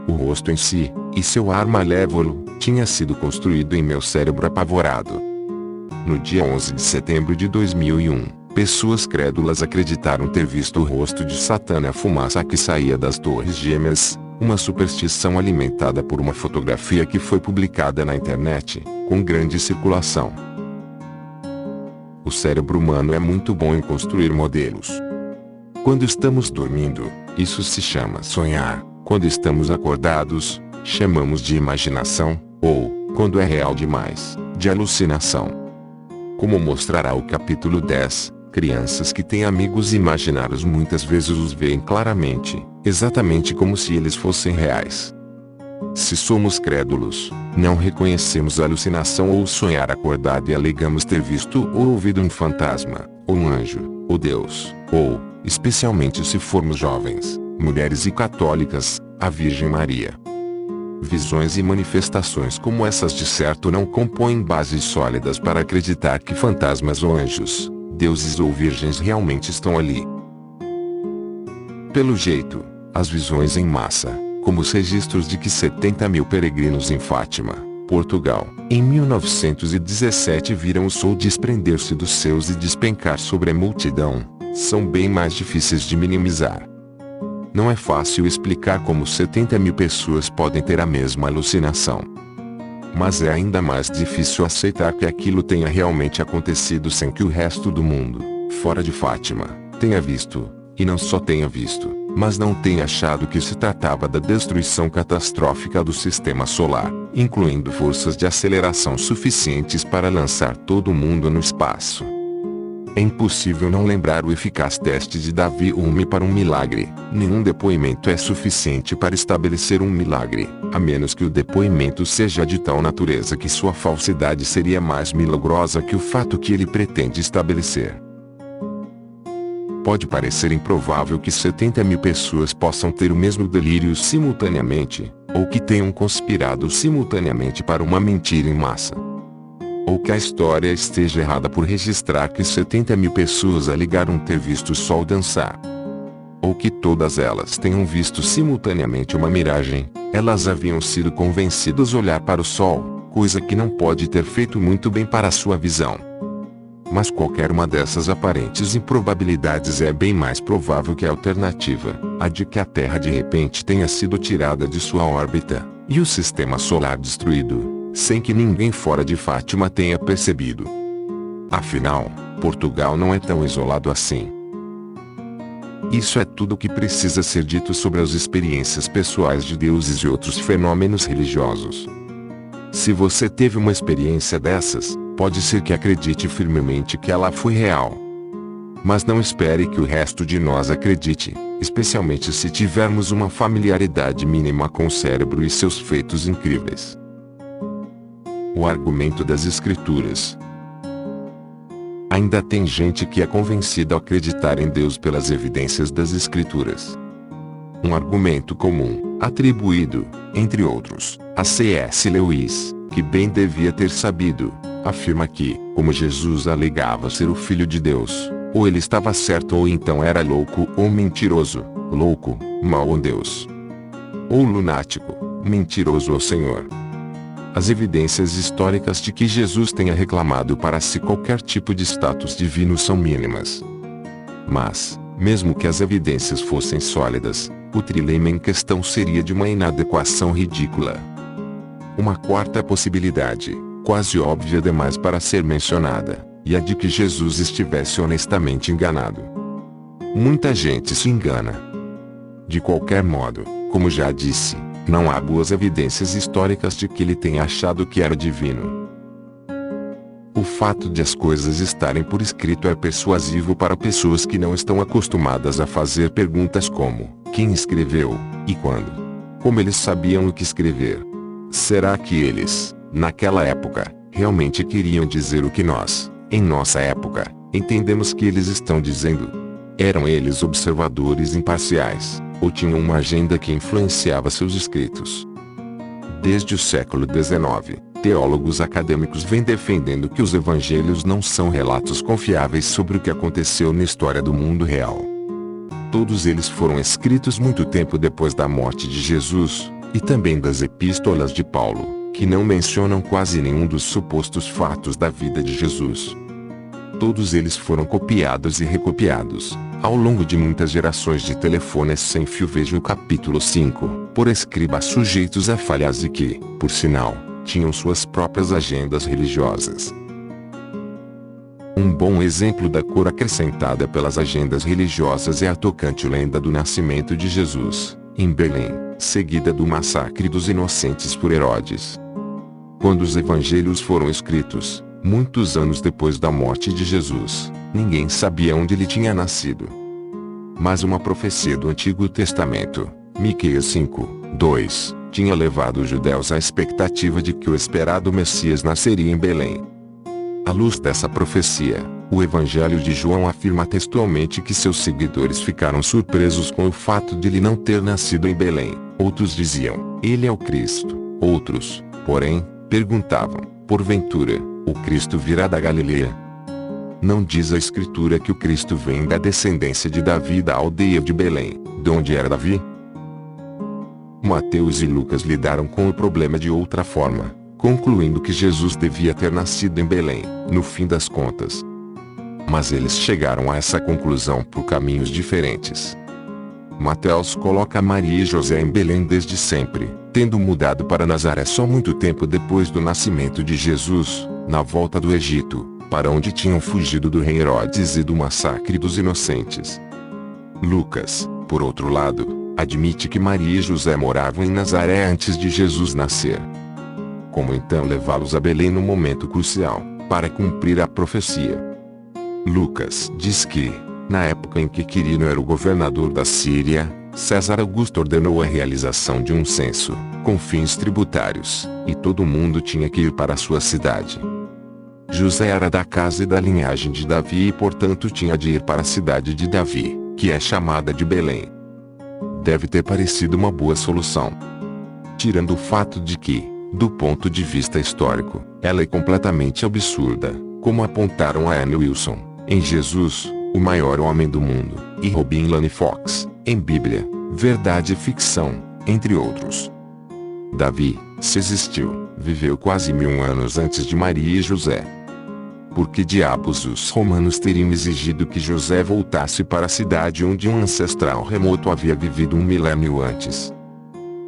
O rosto em si, e seu ar malévolo, tinha sido construído em meu cérebro apavorado. No dia 11 de setembro de 2001, pessoas crédulas acreditaram ter visto o rosto de Satã na fumaça que saía das Torres Gêmeas, uma superstição alimentada por uma fotografia que foi publicada na internet, com grande circulação. O cérebro humano é muito bom em construir modelos. Quando estamos dormindo, isso se chama sonhar. Quando estamos acordados, chamamos de imaginação, ou, quando é real demais, de alucinação. Como mostrará o capítulo 10, crianças que têm amigos imaginários muitas vezes os veem claramente, exatamente como se eles fossem reais. Se somos crédulos, não reconhecemos a alucinação ou sonhar acordado e alegamos ter visto ou ouvido um fantasma, ou um anjo, ou Deus, ou, especialmente se formos jovens, mulheres e católicas, a Virgem Maria. Visões e manifestações como essas de certo não compõem bases sólidas para acreditar que fantasmas ou anjos, deuses ou virgens realmente estão ali. Pelo jeito, as visões em massa, como os registros de que 70 mil peregrinos em Fátima, Portugal, em 1917 viram o sol desprender-se dos céus e despencar sobre a multidão, são bem mais difíceis de minimizar. Não é fácil explicar como 70 mil pessoas podem ter a mesma alucinação. Mas é ainda mais difícil aceitar que aquilo tenha realmente acontecido sem que o resto do mundo, fora de Fátima, tenha visto, e não só tenha visto, mas não tenha achado que se tratava da destruição catastrófica do sistema solar, incluindo forças de aceleração suficientes para lançar todo mundo no espaço. É impossível não lembrar o eficaz teste de Davi-Hume para um milagre. Nenhum depoimento é suficiente para estabelecer um milagre, a menos que o depoimento seja de tal natureza que sua falsidade seria mais milagrosa que o fato que ele pretende estabelecer. Pode parecer improvável que 70 mil pessoas possam ter o mesmo delírio simultaneamente, ou que tenham conspirado simultaneamente para uma mentira em massa. Ou que a história esteja errada por registrar que 70 mil pessoas alegaram ter visto o sol dançar. Ou que todas elas tenham visto simultaneamente uma miragem, elas haviam sido convencidas a olhar para o sol, coisa que não pode ter feito muito bem para a sua visão. Mas qualquer uma dessas aparentes improbabilidades é bem mais provável que a alternativa, a de que a Terra de repente tenha sido tirada de sua órbita, e o sistema solar destruído, sem que ninguém fora de Fátima tenha percebido. Afinal, Portugal não é tão isolado assim. Isso é tudo o que precisa ser dito sobre as experiências pessoais de deuses e outros fenômenos religiosos. Se você teve uma experiência dessas, pode ser que acredite firmemente que ela foi real. Mas não espere que o resto de nós acredite, especialmente se tivermos uma familiaridade mínima com o cérebro e seus feitos incríveis. O argumento das Escrituras. Ainda tem gente que é convencida a acreditar em Deus pelas evidências das Escrituras. Um argumento comum, atribuído, entre outros, a C.S. Lewis, que bem devia ter sabido, afirma que, como Jesus alegava ser o Filho de Deus, ou ele estava certo ou então era louco ou mentiroso, louco, mau ou Deus. Ou lunático, mentiroso ou Senhor. As evidências históricas de que Jesus tenha reclamado para si qualquer tipo de status divino são mínimas. Mas, mesmo que as evidências fossem sólidas, o trilema em questão seria de uma inadequação ridícula. Uma quarta possibilidade, quase óbvia demais para ser mencionada, e a de que Jesus estivesse honestamente enganado. Muita gente se engana. De qualquer modo, como já disse, Não há boas evidências históricas de que ele tenha achado que era divino. O fato de as coisas estarem por escrito é persuasivo para pessoas que não estão acostumadas a fazer perguntas como: quem escreveu, e quando? Como eles sabiam o que escrever? Será que eles, naquela época, realmente queriam dizer o que nós, em nossa época, entendemos que eles estão dizendo? Eram eles observadores imparciais, ou tinham uma agenda que influenciava seus escritos? Desde o século XIX, teólogos acadêmicos vêm defendendo que os evangelhos não são relatos confiáveis sobre o que aconteceu na história do mundo real. Todos eles foram escritos muito tempo depois da morte de Jesus, e também das epístolas de Paulo, que não mencionam quase nenhum dos supostos fatos da vida de Jesus. Todos eles foram copiados e recopiados, ao longo de muitas gerações de telefones sem fio. Veja o capítulo 5, por escribas sujeitos a falhas e que, por sinal, tinham suas próprias agendas religiosas. Um bom exemplo da cor acrescentada pelas agendas religiosas é a tocante lenda do nascimento de Jesus, em Belém, seguida do massacre dos inocentes por Herodes. Quando os evangelhos foram escritos, muitos anos depois da morte de Jesus, ninguém sabia onde ele tinha nascido. Mas uma profecia do Antigo Testamento, Miqueias 5:2, tinha levado os judeus à expectativa de que o esperado Messias nasceria em Belém. À luz dessa profecia, o Evangelho de João afirma textualmente que seus seguidores ficaram surpresos com o fato de ele não ter nascido em Belém. Outros diziam: ele é o Cristo. Outros, porém, perguntavam: porventura, o Cristo virá da Galileia? Não diz a Escritura que o Cristo vem da descendência de Davi, da aldeia de Belém, de onde era Davi? Mateus e Lucas lidaram com o problema de outra forma, concluindo que Jesus devia ter nascido em Belém, no fim das contas. Mas eles chegaram a essa conclusão por caminhos diferentes. Mateus coloca Maria e José em Belém desde sempre, tendo mudado para Nazaré só muito tempo depois do nascimento de Jesus, na volta do Egito, para onde tinham fugido do rei Herodes e do massacre dos inocentes. Lucas, por outro lado, admite que Maria e José moravam em Nazaré antes de Jesus nascer. Como então levá-los a Belém no momento crucial, para cumprir a profecia? Lucas diz que, na época em que Quirino era o governador da Síria, César Augusto ordenou a realização de um censo, com fins tributários, e todo mundo tinha que ir para a sua cidade. José era da casa e da linhagem de Davi e portanto tinha de ir para a cidade de Davi, que é chamada de Belém. Deve ter parecido uma boa solução. Tirando o fato de que, do ponto de vista histórico, ela é completamente absurda, como apontaram a Anne Wilson, em Jesus, o maior homem do mundo, e Robin Lane Fox, em Bíblia, Verdade e Ficção, entre outros. Davi, se existiu, viveu quase 1000 anos antes de Maria e José. Por que diabos os romanos teriam exigido que José voltasse para a cidade onde um ancestral remoto havia vivido 1 milênio antes?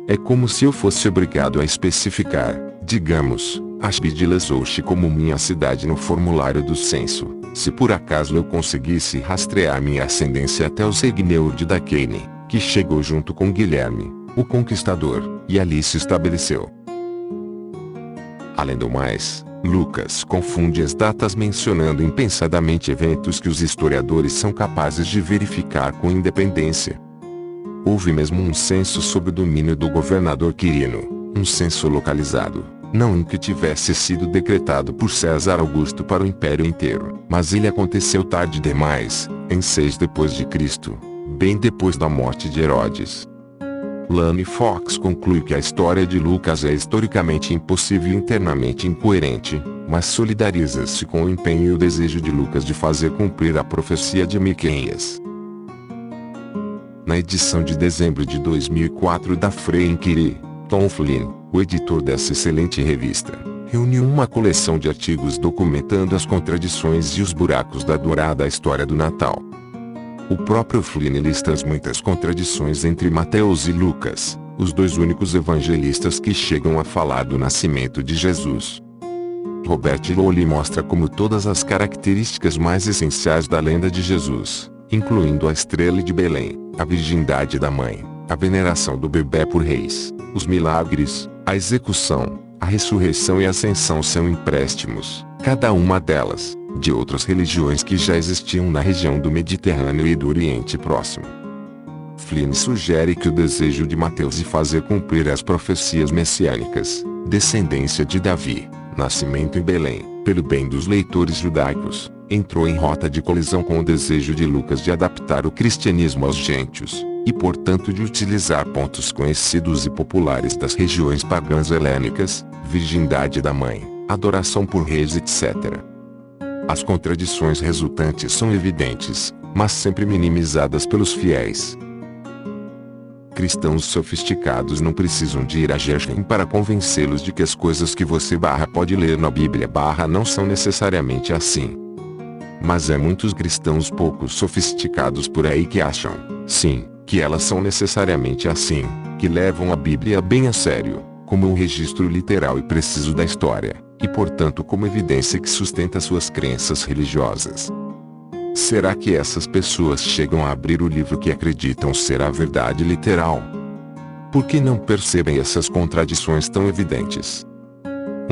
É como se eu fosse obrigado a especificar, digamos, Ashby de Lesouche como minha cidade no formulário do censo, se por acaso eu conseguisse rastrear minha ascendência até o Segneur de Daqueine, que chegou junto com Guilherme, o Conquistador, e ali se estabeleceu. Além do mais, Lucas confunde as datas mencionando impensadamente eventos que os historiadores são capazes de verificar com independência. Houve mesmo um censo sob o domínio do governador Quirino, um censo localizado, não em que tivesse sido decretado por César Augusto para o império inteiro, mas ele aconteceu tarde demais, em 6 depois de Cristo, bem depois da morte de Herodes. Lane Fox conclui que a história de Lucas é historicamente impossível e internamente incoerente, mas solidariza-se com o empenho e o desejo de Lucas de fazer cumprir a profecia de Miqueias. Na edição de dezembro de 2004 da Free Inquiry, Tom Flynn, o editor dessa excelente revista, reuniu uma coleção de artigos documentando as contradições e os buracos da dourada história do Natal. O próprio Flynn lista as muitas contradições entre Mateus e Lucas, os dois únicos evangelistas que chegam a falar do nascimento de Jesus. Robert Lowry mostra como todas as características mais essenciais da lenda de Jesus, incluindo a estrela de Belém, a virgindade da mãe, a veneração do bebê por reis, os milagres, a execução, a ressurreição e a ascensão são empréstimos, cada uma delas, de outras religiões que já existiam na região do Mediterrâneo e do Oriente Próximo. Flynn sugere que o desejo de Mateus de fazer cumprir as profecias messiânicas, descendência de Davi, nascimento em Belém, pelo bem dos leitores judaicos, entrou em rota de colisão com o desejo de Lucas de adaptar o cristianismo aos gentios, e portanto de utilizar pontos conhecidos e populares das regiões pagãs helênicas, virgindade da mãe, adoração por reis etc. As contradições resultantes são evidentes, mas sempre minimizadas pelos fiéis. Cristãos sofisticados não precisam de ir a Jericó para convencê-los de que as coisas que você pode ler na Bíblia não são necessariamente assim. Mas há muitos cristãos pouco sofisticados por aí que acham, sim, que elas são necessariamente assim, que levam a Bíblia bem a sério, como um registro literal e preciso da história, e portanto como evidência que sustenta suas crenças religiosas. Será que essas pessoas chegam a abrir o livro que acreditam ser a verdade literal? Por que não percebem essas contradições tão evidentes?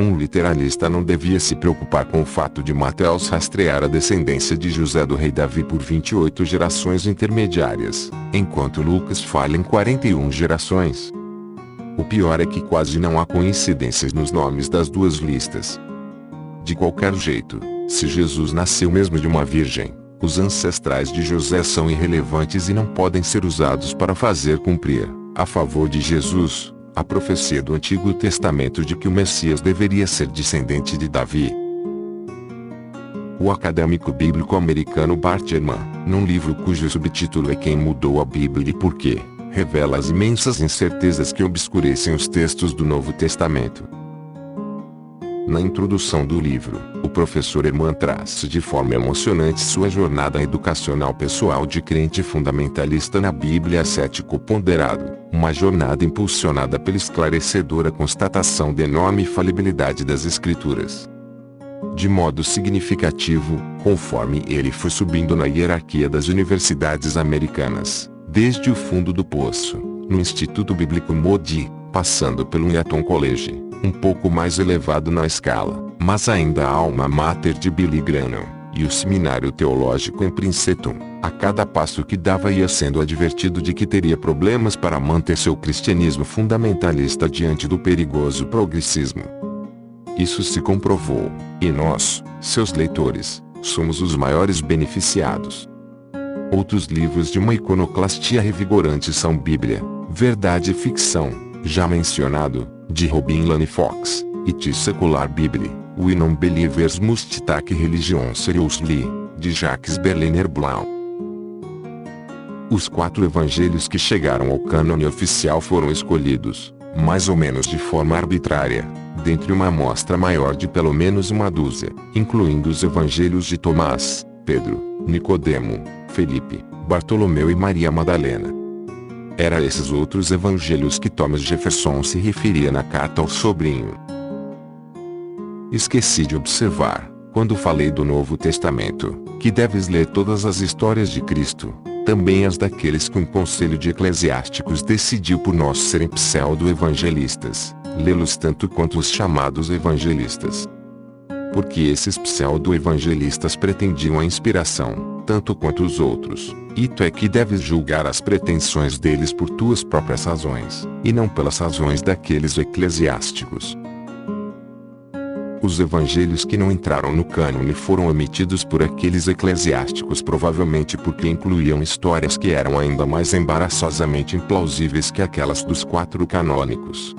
Um literalista não devia se preocupar com o fato de Mateus rastrear a descendência de José do rei Davi por 28 gerações intermediárias, enquanto Lucas falha em 41 gerações. O pior é que quase não há coincidências nos nomes das duas listas. De qualquer jeito, se Jesus nasceu mesmo de uma virgem, os ancestrais de José são irrelevantes e não podem ser usados para fazer cumprir, a favor de Jesus, a profecia do Antigo Testamento de que o Messias deveria ser descendente de Davi. O acadêmico bíblico americano Bart Ehrman, num livro cujo subtítulo é Quem Mudou a Bíblia e Por quê?, revela as imensas incertezas que obscurecem os textos do Novo Testamento. Na introdução do livro, o professor Ehrman traz de forma emocionante sua jornada educacional pessoal de crente fundamentalista na Bíblia cético ponderado, uma jornada impulsionada pela esclarecedora constatação da enorme falibilidade das Escrituras. De modo significativo, conforme ele foi subindo na hierarquia das universidades americanas, desde o fundo do poço, no Instituto Bíblico Moody, passando pelo Eton College, um pouco mais elevado na escala, mas ainda a alma mater de Billy Graham, e o seminário teológico em Princeton, a cada passo que dava ia sendo advertido de que teria problemas para manter seu cristianismo fundamentalista diante do perigoso progressismo. Isso se comprovou, e nós, seus leitores, somos os maiores beneficiados. Outros livros de uma iconoclastia revigorante são Bíblia, Verdade e Ficção, já mencionado, de Robin Lane Fox, It Secular Bible, We Non-Believers Must Take Religion Seriously, de Jacques Berliner Blau. Os 4 evangelhos que chegaram ao cânone oficial foram escolhidos, mais ou menos de forma arbitrária, dentre uma amostra maior de pelo menos uma dúzia, incluindo os evangelhos de Tomás, Pedro, Nicodemo, Felipe, Bartolomeu e Maria Madalena. Era esses outros evangelhos que Thomas Jefferson se referia na carta ao sobrinho. Esqueci de observar, quando falei do Novo Testamento, que deves ler todas as histórias de Cristo, também as daqueles que um conselho de eclesiásticos decidiu por nós serem pseudo-evangelistas, lê-los tanto quanto os chamados evangelistas. Porque esses pseudo-evangelistas pretendiam a inspiração, tanto quanto os outros, e tu é que deves julgar as pretensões deles por tuas próprias razões, e não pelas razões daqueles eclesiásticos. Os evangelhos que não entraram no cânone foram omitidos por aqueles eclesiásticos provavelmente porque incluíam histórias que eram ainda mais embaraçosamente implausíveis que aquelas dos 4 canônicos.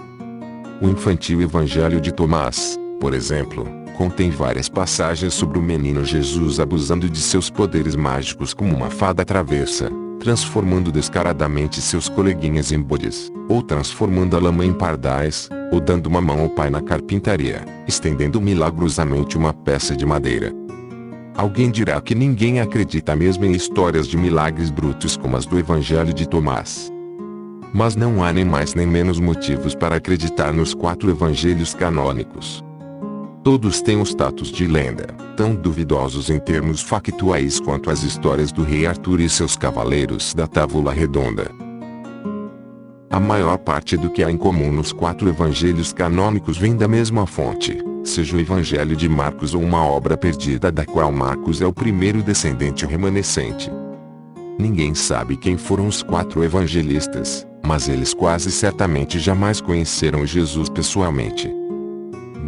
O infantil Evangelho de Tomás, por exemplo, contém várias passagens sobre o menino Jesus abusando de seus poderes mágicos como uma fada travessa, transformando descaradamente seus coleguinhas em bodes, ou transformando a lama em pardais, ou dando uma mão ao pai na carpintaria, estendendo milagrosamente uma peça de madeira. Alguém dirá que ninguém acredita mesmo em histórias de milagres brutos como as do Evangelho de Tomás. Mas não há nem mais nem menos motivos para acreditar nos 4 evangelhos canônicos. Todos têm o status de lenda, tão duvidosos em termos factuais quanto as histórias do rei Arthur e seus cavaleiros da Távola Redonda. A maior parte do que há em comum nos 4 evangelhos canônicos vem da mesma fonte, seja o Evangelho de Marcos ou uma obra perdida da qual Marcos é o primeiro descendente remanescente. Ninguém sabe quem foram os 4 evangelistas, mas eles quase certamente jamais conheceram Jesus pessoalmente.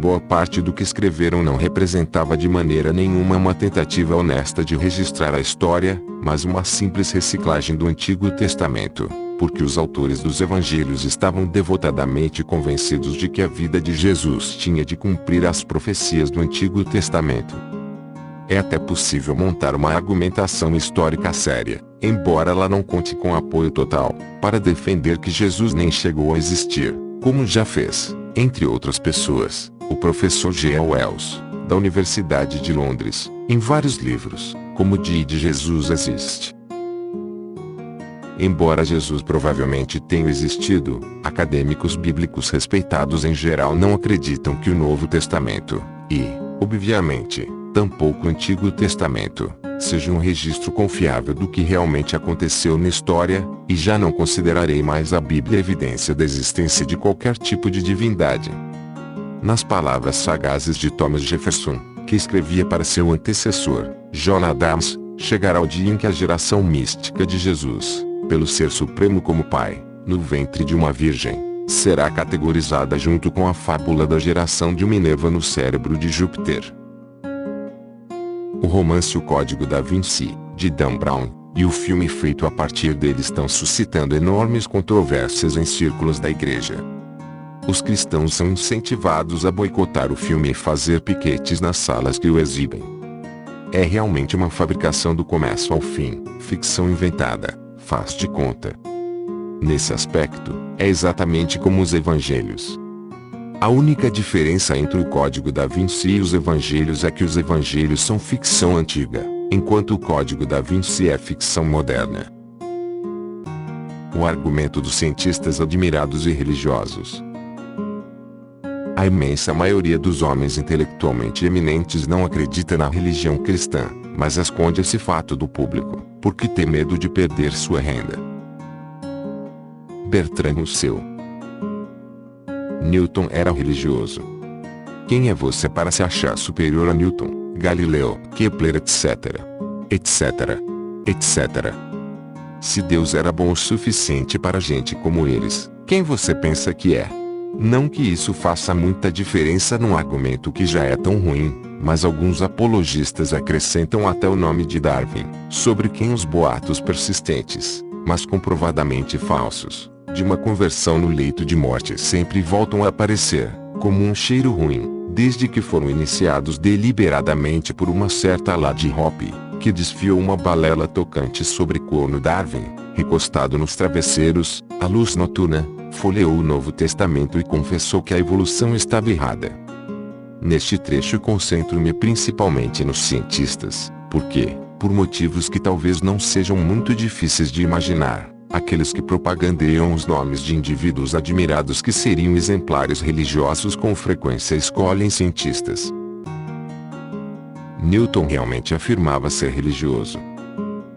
Boa parte do que escreveram não representava de maneira nenhuma uma tentativa honesta de registrar a história, mas uma simples reciclagem do Antigo Testamento, porque os autores dos evangelhos estavam devotadamente convencidos de que a vida de Jesus tinha de cumprir as profecias do Antigo Testamento. É até possível montar uma argumentação histórica séria, embora ela não conte com apoio total, para defender que Jesus nem chegou a existir, como já fez, entre outras pessoas, o professor G. L. Wells, da Universidade de Londres, em vários livros, como de Jesus existe. Embora Jesus provavelmente tenha existido, acadêmicos bíblicos respeitados em geral não acreditam que o Novo Testamento, e, obviamente, tampouco o Antigo Testamento, seja um registro confiável do que realmente aconteceu na história, e já não considerarei mais a Bíblia evidência da existência de qualquer tipo de divindade. Nas palavras sagazes de Thomas Jefferson, que escrevia para seu antecessor, John Adams, chegará o dia em que a geração mística de Jesus, pelo Ser Supremo como Pai, no ventre de uma virgem, será categorizada junto com a fábula da geração de Minerva no cérebro de Júpiter. O romance O Código da Vinci, de Dan Brown, e o filme feito a partir dele estão suscitando enormes controvérsias em círculos da igreja. Os cristãos são incentivados a boicotar o filme e fazer piquetes nas salas que o exibem. É realmente uma fabricação do começo ao fim, ficção inventada, faz de conta. Nesse aspecto, é exatamente como os evangelhos. A única diferença entre o Código da Vinci e os evangelhos é que os evangelhos são ficção antiga, enquanto o Código da Vinci é ficção moderna. O argumento dos cientistas admirados e religiosos. A imensa maioria dos homens intelectualmente eminentes não acredita na religião cristã, mas esconde esse fato do público, porque tem medo de perder sua renda. Bertrand Russell. Newton era religioso. Quem é você para se achar superior a Newton, Galileu, Kepler, etc. etc. etc. Se Deus era bom o suficiente para gente como eles, quem você pensa que é? Não que isso faça muita diferença num argumento que já é tão ruim, mas alguns apologistas acrescentam até o nome de Darwin, sobre quem os boatos persistentes, mas comprovadamente falsos, de uma conversão no leito de morte sempre voltam a aparecer, como um cheiro ruim, desde que foram iniciados deliberadamente por uma certa Lady Hope, que desfiou uma balela tocante sobre corno Darwin, recostado nos travesseiros, à luz noturna, folheou o Novo Testamento e confessou que a evolução estava errada. Neste trecho concentro-me principalmente nos cientistas, porque, por motivos que talvez não sejam muito difíceis de imaginar, aqueles que propagandeiam os nomes de indivíduos admirados que seriam exemplares religiosos com frequência escolhem cientistas. Newton realmente afirmava ser religioso.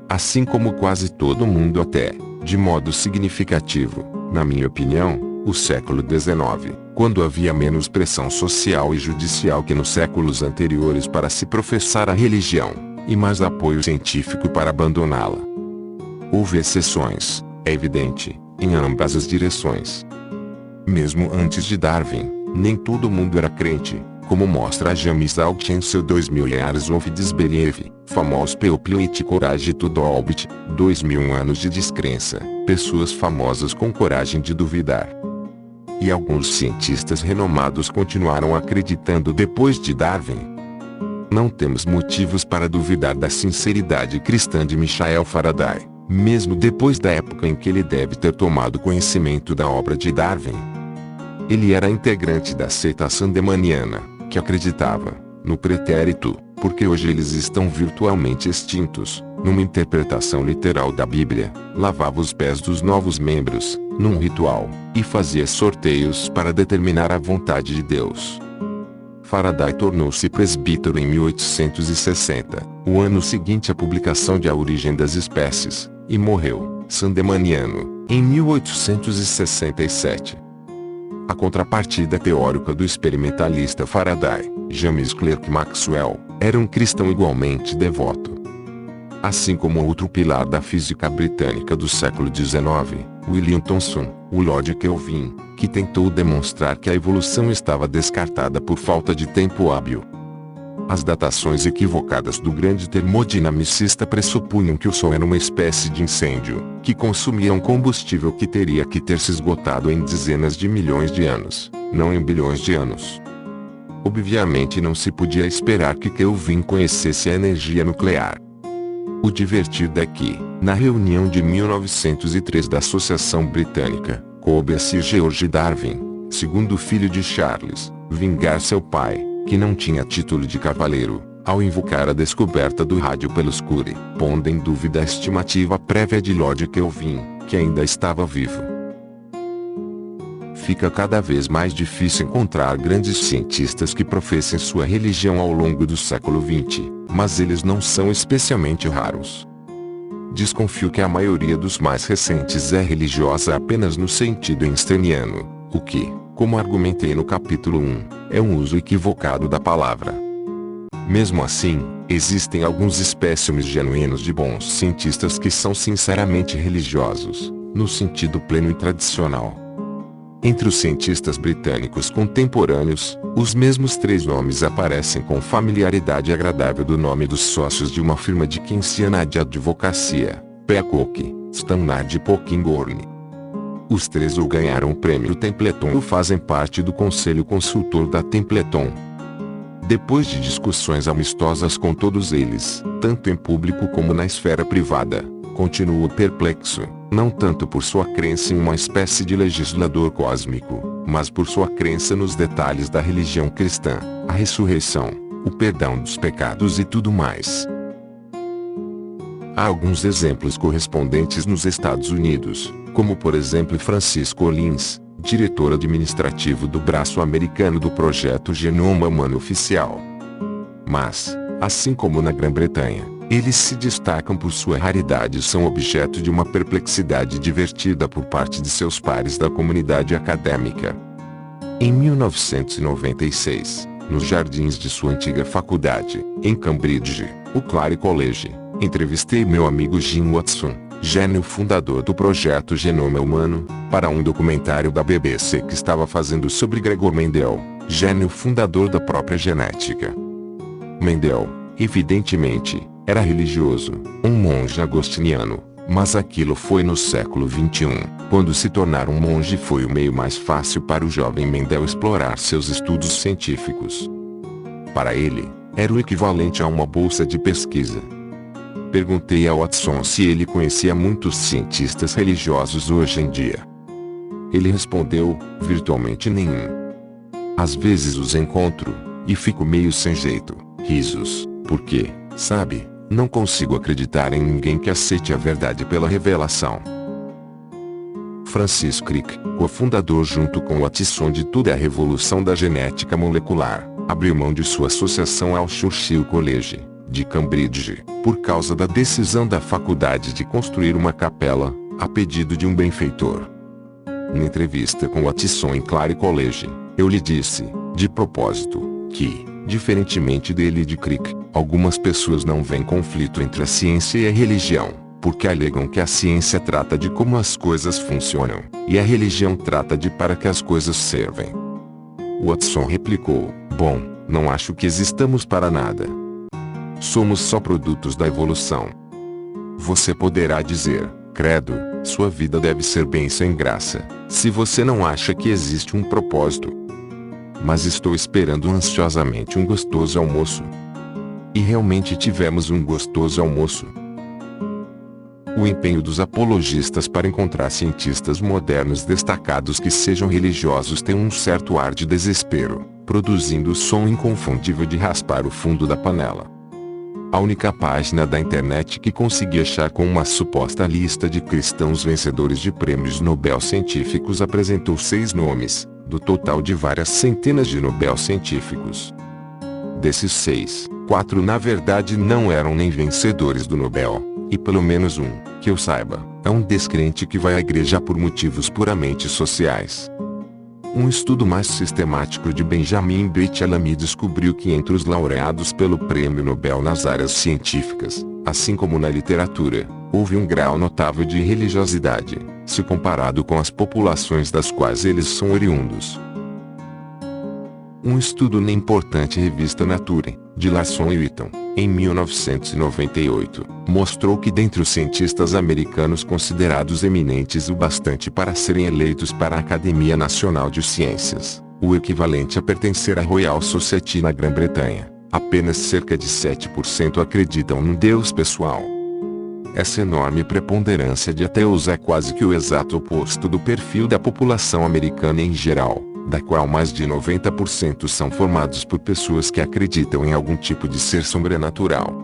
Assim como quase todo mundo até, de modo significativo, na minha opinião, o século XIX, quando havia menos pressão social e judicial que nos séculos anteriores para se professar a religião, e mais apoio científico para abandoná-la. Houve exceções, é evidente, em ambas as direções. Mesmo antes de Darwin, nem todo mundo era crente, como mostra James Alt em seu 2000 Years of Disbelief, famosos People It Courage to Doubt, 2001 anos de descrença, pessoas famosas com coragem de duvidar. E alguns cientistas renomados continuaram acreditando depois de Darwin. Não temos motivos para duvidar da sinceridade cristã de Michael Faraday, mesmo depois da época em que ele deve ter tomado conhecimento da obra de Darwin. Ele era integrante da seita sandemaniana, que acreditava, no pretérito, porque hoje eles estão virtualmente extintos, numa interpretação literal da Bíblia, lavava os pés dos novos membros, num ritual, e fazia sorteios para determinar a vontade de Deus. Faraday tornou-se presbítero em 1860, o ano seguinte à publicação de A Origem das Espécies, e morreu, sandemaniano, em 1867. A contrapartida teórica do experimentalista Faraday, James Clerk Maxwell, era um cristão igualmente devoto. Assim como outro pilar da física britânica do século XIX, William Thomson, o Lord Kelvin, que tentou demonstrar que a evolução estava descartada por falta de tempo hábil. As datações equivocadas do grande termodinamicista pressupunham que o Sol era uma espécie de incêndio, que consumia um combustível que teria que ter se esgotado em dezenas de milhões de anos, não em bilhões de anos. Obviamente não se podia esperar que Kelvin conhecesse a energia nuclear. O divertido é que, na reunião de 1903 da Associação Britânica, coube a Sir George Darwin, segundo filho de Charles, vingar seu pai, que não tinha título de cavaleiro, ao invocar a descoberta do rádio pelos Curie, pondo em dúvida a estimativa prévia de Lord Kelvin, que ainda estava vivo. Fica cada vez mais difícil encontrar grandes cientistas que professem sua religião ao longo do século XX, mas eles não são especialmente raros. Desconfio que a maioria dos mais recentes é religiosa apenas no sentido einsteiniano, o que, como argumentei no capítulo 1, é um uso equivocado da palavra. Mesmo assim, existem alguns espécimes genuínos de bons cientistas que são sinceramente religiosos, no sentido pleno e tradicional. Entre os cientistas britânicos contemporâneos, os mesmos 3 nomes aparecem com familiaridade agradável do nome dos sócios de uma firma de keynesiana de advocacia, Peacock, Stannard e Polkinghorne. Os 3 ou ganharam o prêmio Templeton ou fazem parte do conselho consultor da Templeton. Depois de discussões amistosas com todos eles, tanto em público como na esfera privada, continuo perplexo, não tanto por sua crença em uma espécie de legislador cósmico, mas por sua crença nos detalhes da religião cristã, a ressurreição, o perdão dos pecados e tudo mais. Há alguns exemplos correspondentes nos Estados Unidos, como por exemplo Francis Collins, diretor administrativo do braço americano do projeto Genoma Humano Oficial. Mas, assim como na Grã-Bretanha, eles se destacam por sua raridade e são objeto de uma perplexidade divertida por parte de seus pares da comunidade acadêmica. Em 1996, nos jardins de sua antiga faculdade, em Cambridge, o Clare College, entrevistei meu amigo Jim Watson, gênio fundador do projeto Genoma Humano, para um documentário da BBC que estava fazendo sobre Gregor Mendel, gênio fundador da própria genética. Mendel, evidentemente, era religioso, um monge agostiniano, mas aquilo foi no século XXI, quando se tornar um monge foi o meio mais fácil para o jovem Mendel explorar seus estudos científicos. Para ele, era o equivalente a uma bolsa de pesquisa. Perguntei a Watson se ele conhecia muitos cientistas religiosos hoje em dia. Ele respondeu, virtualmente nenhum. Às vezes os encontro, e fico meio sem jeito, risos, porque, sabe, não consigo acreditar em ninguém que aceite a verdade pela revelação. Francis Crick, cofundador junto com Watson de toda a revolução da genética molecular, abriu mão de sua associação ao Churchill College, de Cambridge, por causa da decisão da faculdade de construir uma capela, a pedido de um benfeitor. Na entrevista com Watson em Clare College, eu lhe disse, de propósito, que, diferentemente dele e de Crick, algumas pessoas não veem conflito entre a ciência e a religião, porque alegam que a ciência trata de como as coisas funcionam, e a religião trata de para que as coisas servem. Watson replicou, bom, não acho que existamos para nada. Somos só produtos da evolução. Você poderá dizer, credo, sua vida deve ser bem sem graça, se você não acha que existe um propósito. Mas estou esperando ansiosamente um gostoso almoço. E realmente tivemos um gostoso almoço. O empenho dos apologistas para encontrar cientistas modernos destacados que sejam religiosos tem um certo ar de desespero, produzindo o som inconfundível de raspar o fundo da panela. A única página da internet que consegui achar com uma suposta lista de cristãos vencedores de prêmios Nobel científicos apresentou 6 nomes, do total de várias centenas de Nobel científicos. Desses 6, 4 na verdade não eram nem vencedores do Nobel, e pelo menos um, que eu saiba, é um descrente que vai à igreja por motivos puramente sociais. Um estudo mais sistemático de Benjamin Bellamy descobriu que entre os laureados pelo Prêmio Nobel nas áreas científicas, assim como na literatura, houve um grau notável de religiosidade, se comparado com as populações das quais eles são oriundos. Um estudo na importante revista Nature, de Larson e Whitton, em 1998, mostrou que dentre os cientistas americanos considerados eminentes o bastante para serem eleitos para a Academia Nacional de Ciências, o equivalente a pertencer à Royal Society na Grã-Bretanha, apenas cerca de 7% acreditam no Deus pessoal. Essa enorme preponderância de ateus é quase que o exato oposto do perfil da população americana em geral, da qual mais de 90% são formados por pessoas que acreditam em algum tipo de ser sobrenatural.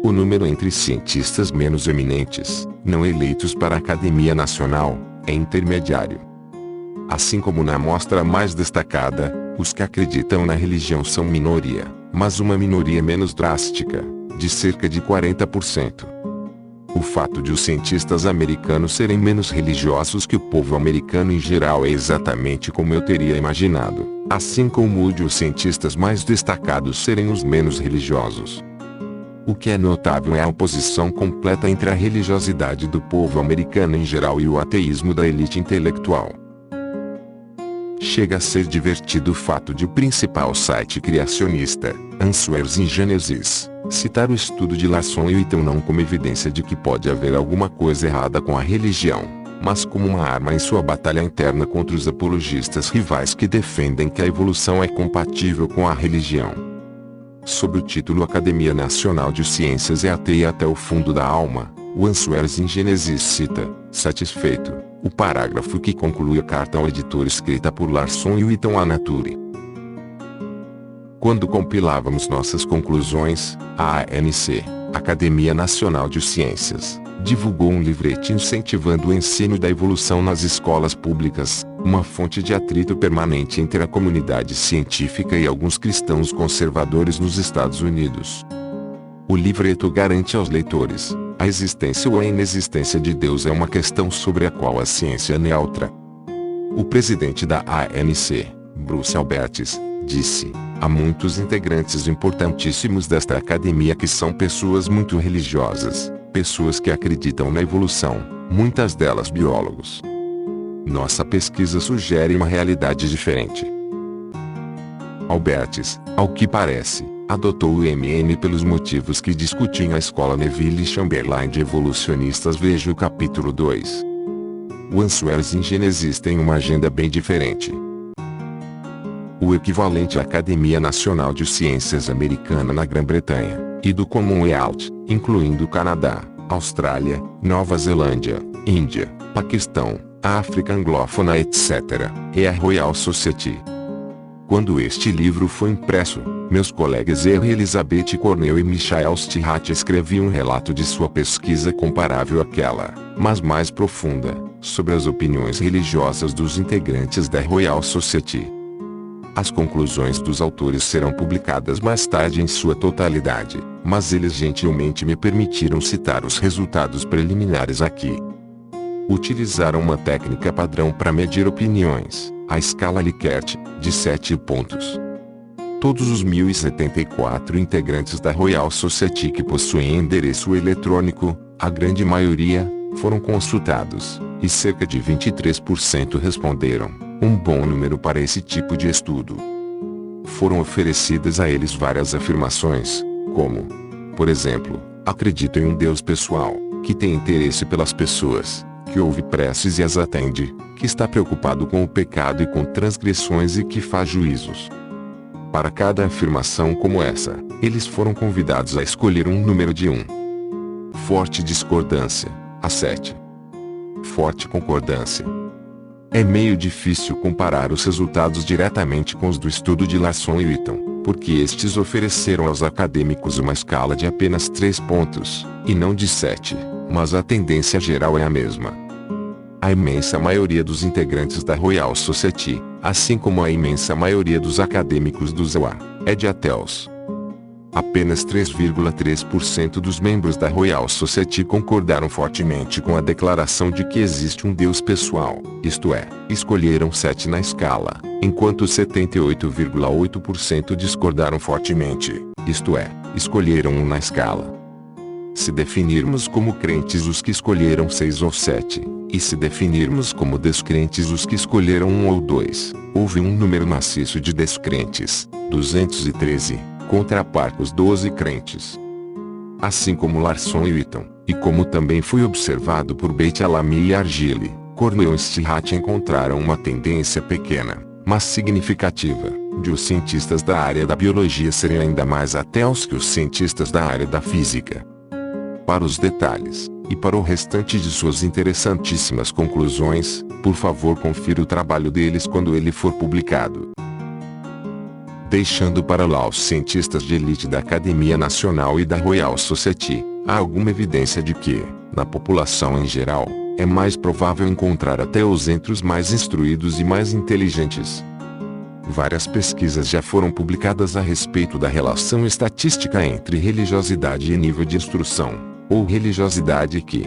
O número entre cientistas menos eminentes, não eleitos para a Academia Nacional, é intermediário. Assim como na amostra mais destacada, os que acreditam na religião são minoria, mas uma minoria menos drástica, de cerca de 40%. O fato de os cientistas americanos serem menos religiosos que o povo americano em geral é exatamente como eu teria imaginado, assim como o de os cientistas mais destacados serem os menos religiosos. O que é notável é a oposição completa entre a religiosidade do povo americano em geral e o ateísmo da elite intelectual. Chega a ser divertido o fato de o principal site criacionista, Answers in Genesis, citar o estudo de Larson e Whitton não como evidência de que pode haver alguma coisa errada com a religião, mas como uma arma em sua batalha interna contra os apologistas rivais que defendem que a evolução é compatível com a religião. Sob o título Academia Nacional de Ciências é ateia até o fundo da alma, o Answers in Genesis cita, satisfeito, o parágrafo que conclui a carta ao editor escrita por Larson e Whitton à Nature. Quando compilávamos nossas conclusões, a ANC, Academia Nacional de Ciências, divulgou um livret incentivando o ensino da evolução nas escolas públicas, uma fonte de atrito permanente entre a comunidade científica e alguns cristãos conservadores nos Estados Unidos. O livreto garante aos leitores: a existência ou a inexistência de Deus é uma questão sobre a qual a ciência é neutra. O presidente da ANC, Bruce Albertis, disse: há muitos integrantes importantíssimos desta academia que são pessoas muito religiosas, pessoas que acreditam na evolução, muitas delas biólogos. Nossa pesquisa sugere uma realidade diferente. Albertis, ao que parece, adotou o MN pelos motivos que discutiu em a escola Neville Chamberlain de evolucionistas. Veja o capítulo 2. O Answers in Genesis tem uma agenda bem diferente. O equivalente à Academia Nacional de Ciências Americana na Grã-Bretanha, e do Commonwealth, incluindo Canadá, Austrália, Nova Zelândia, Índia, Paquistão, África anglófona etc., é a Royal Society. Quando este livro foi impresso, meus colegas R. Elizabeth Cornell e Michael Stirrat escreviam um relato de sua pesquisa comparável àquela, mas mais profunda, sobre as opiniões religiosas dos integrantes da Royal Society. As conclusões dos autores serão publicadas mais tarde em sua totalidade, mas eles gentilmente me permitiram citar os resultados preliminares aqui. Utilizaram uma técnica padrão para medir opiniões, a escala Likert, de 7 pontos. Todos os 1.074 integrantes da Royal Society que possuem endereço eletrônico, a grande maioria, foram consultados, e cerca de 23% responderam, um bom número para esse tipo de estudo. Foram oferecidas a eles várias afirmações, como, por exemplo, acredito em um Deus pessoal, que tem interesse pelas pessoas, que ouve preces e as atende, que está preocupado com o pecado e com transgressões e que faz juízos. Para cada afirmação como essa, eles foram convidados a escolher um número de 1. Forte discordância, a 7. Forte concordância. É meio difícil comparar os resultados diretamente com os do estudo de Larson e Whitton, porque estes ofereceram aos acadêmicos uma escala de apenas 3 pontos, e não de 7, mas a tendência geral é a mesma. A imensa maioria dos integrantes da Royal Society, assim como a imensa maioria dos acadêmicos do ZOA, é de ateus. Apenas 3,3% dos membros da Royal Society concordaram fortemente com a declaração de que existe um Deus pessoal, isto é, escolheram 7 na escala, enquanto 78,8% discordaram fortemente, isto é, escolheram 1 na escala. Se definirmos como crentes os que escolheram 6 ou 7, e se definirmos como descrentes os que escolheram 1 ou 2, houve um número maciço de descrentes, 213, contra parcos 12 crentes. Assim como Larson e Wheaton, e como também foi observado por Beit Alami e Argyle, Cornell e Stirrat encontraram uma tendência pequena, mas significativa, de os cientistas da área da biologia serem ainda mais ateus que os cientistas da área da física. Para os detalhes, e para o restante de suas interessantíssimas conclusões, por favor confira o trabalho deles quando ele for publicado. Deixando para lá os cientistas de elite da Academia Nacional e da Royal Society, há alguma evidência de que, na população em geral, é mais provável encontrar ateus entre os mais instruídos e mais inteligentes. Várias pesquisas já foram publicadas a respeito da relação estatística entre religiosidade e nível de instrução, ou religiosidade que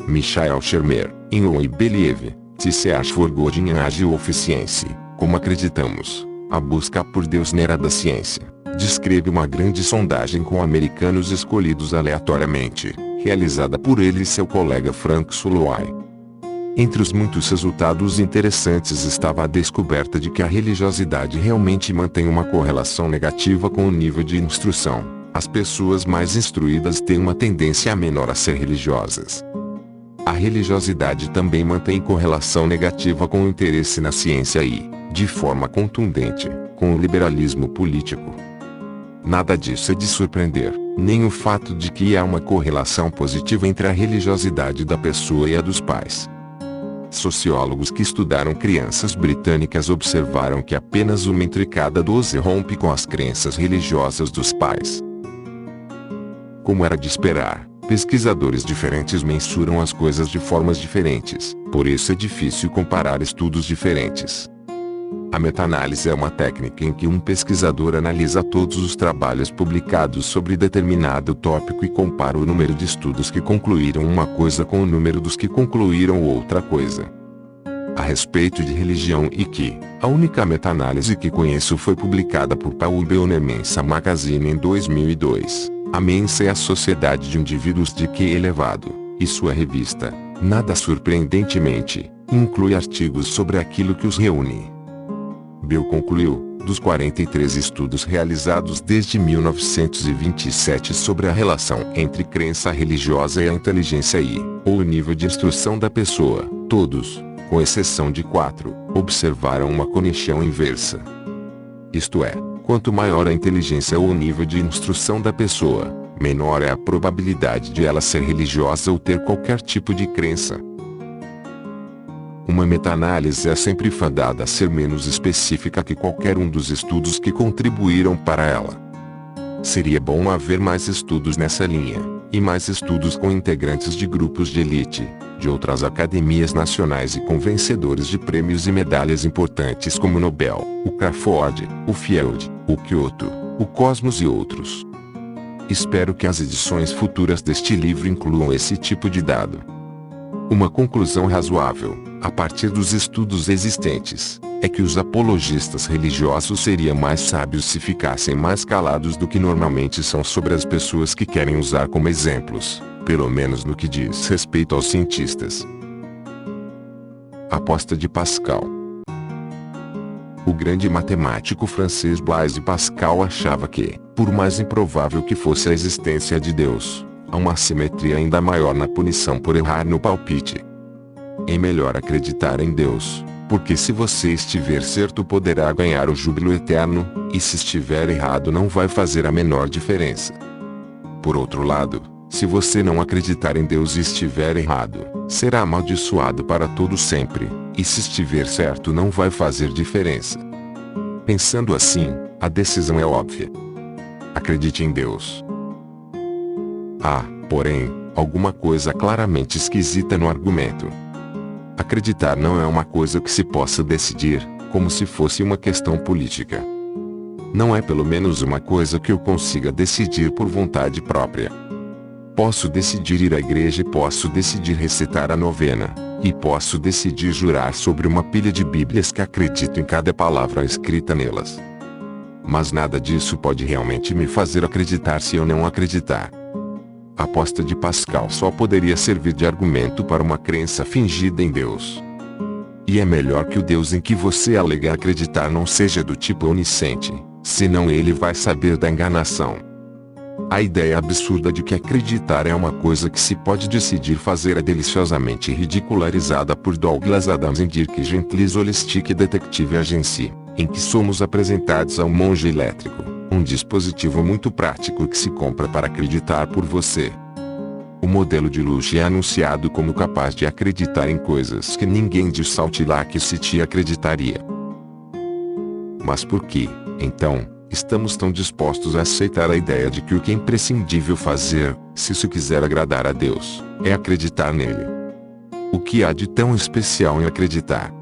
Michael Shermer, Inouye Believ, Search for God in Age of Science, como acreditamos. A busca por Deus na era da ciência, descreve uma grande sondagem com americanos escolhidos aleatoriamente, realizada por ele e seu colega Frank Suloway. Entre os muitos resultados interessantes estava a descoberta de que a religiosidade realmente mantém uma correlação negativa com o nível de instrução. As pessoas mais instruídas têm uma tendência menor a ser religiosas. A religiosidade também mantém correlação negativa com o interesse na ciência e, de forma contundente, com o liberalismo político. Nada disso é de surpreender, nem o fato de que há uma correlação positiva entre a religiosidade da pessoa e a dos pais. Sociólogos que estudaram crianças britânicas observaram que apenas 1 entre cada 12 rompe com as crenças religiosas dos pais. Como era de esperar, pesquisadores diferentes mensuram as coisas de formas diferentes, por isso é difícil comparar estudos diferentes. A meta-análise é uma técnica em que um pesquisador analisa todos os trabalhos publicados sobre determinado tópico e compara o número de estudos que concluíram uma coisa com o número dos que concluíram outra coisa. A respeito de religião e que, a única meta-análise que conheço foi publicada por Paul Bell na Mensa Magazine em 2002. A Mensa é a Sociedade de Indivíduos de QI elevado, e sua revista, nada surpreendentemente, inclui artigos sobre aquilo que os reúne. Bell concluiu, dos 43 estudos realizados desde 1927 sobre a relação entre crença religiosa e a inteligência ou o nível de instrução da pessoa, todos, com exceção de 4, observaram uma conexão inversa. Isto é, quanto maior a inteligência ou o nível de instrução da pessoa, menor é a probabilidade de ela ser religiosa ou ter qualquer tipo de crença. Uma meta-análise é sempre fadada a ser menos específica que qualquer um dos estudos que contribuíram para ela. Seria bom haver mais estudos nessa linha, e mais estudos com integrantes de grupos de elite, de outras academias nacionais e com vencedores de prêmios e medalhas importantes como o Nobel, o Crawford, o Field, o Kyoto, o Cosmos e outros. Espero que as edições futuras deste livro incluam esse tipo de dado. Uma conclusão razoável, a partir dos estudos existentes, é que os apologistas religiosos seriam mais sábios se ficassem mais calados do que normalmente são sobre as pessoas que querem usar como exemplos, pelo menos no que diz respeito aos cientistas. Aposta de Pascal. O grande matemático francês Blaise Pascal achava que, por mais improvável que fosse a existência de Deus, há uma assimetria ainda maior na punição por errar no palpite. É melhor acreditar em Deus, porque se você estiver certo poderá ganhar o júbilo eterno, e se estiver errado não vai fazer a menor diferença. Por outro lado, se você não acreditar em Deus e estiver errado, será amaldiçoado para todo sempre, e se estiver certo não vai fazer diferença. Pensando assim, a decisão é óbvia. Acredite em Deus. Há, porém, alguma coisa claramente esquisita no argumento. Acreditar não é uma coisa que se possa decidir, como se fosse uma questão política. Não é pelo menos uma coisa que eu consiga decidir por vontade própria. Posso decidir ir à igreja e posso decidir recitar a novena, e posso decidir jurar sobre uma pilha de bíblias que acredito em cada palavra escrita nelas. Mas nada disso pode realmente me fazer acreditar se eu não acreditar. A aposta de Pascal só poderia servir de argumento para uma crença fingida em Deus. E é melhor que o Deus em que você alega acreditar não seja do tipo onisciente, senão ele vai saber da enganação. A ideia absurda de que acreditar é uma coisa que se pode decidir fazer é deliciosamente ridicularizada por Douglas Adams em Dirk Gently's Holistic Detective Agency, em que somos apresentados ao monge elétrico, um dispositivo muito prático que se compra para acreditar por você. O modelo de luxo é anunciado como capaz de acreditar em coisas que ninguém de Salt Lake City acreditaria. Mas por que, então, estamos tão dispostos a aceitar a ideia de que o que é imprescindível fazer, se isso quiser agradar a Deus, é acreditar nele? O que há de tão especial em acreditar?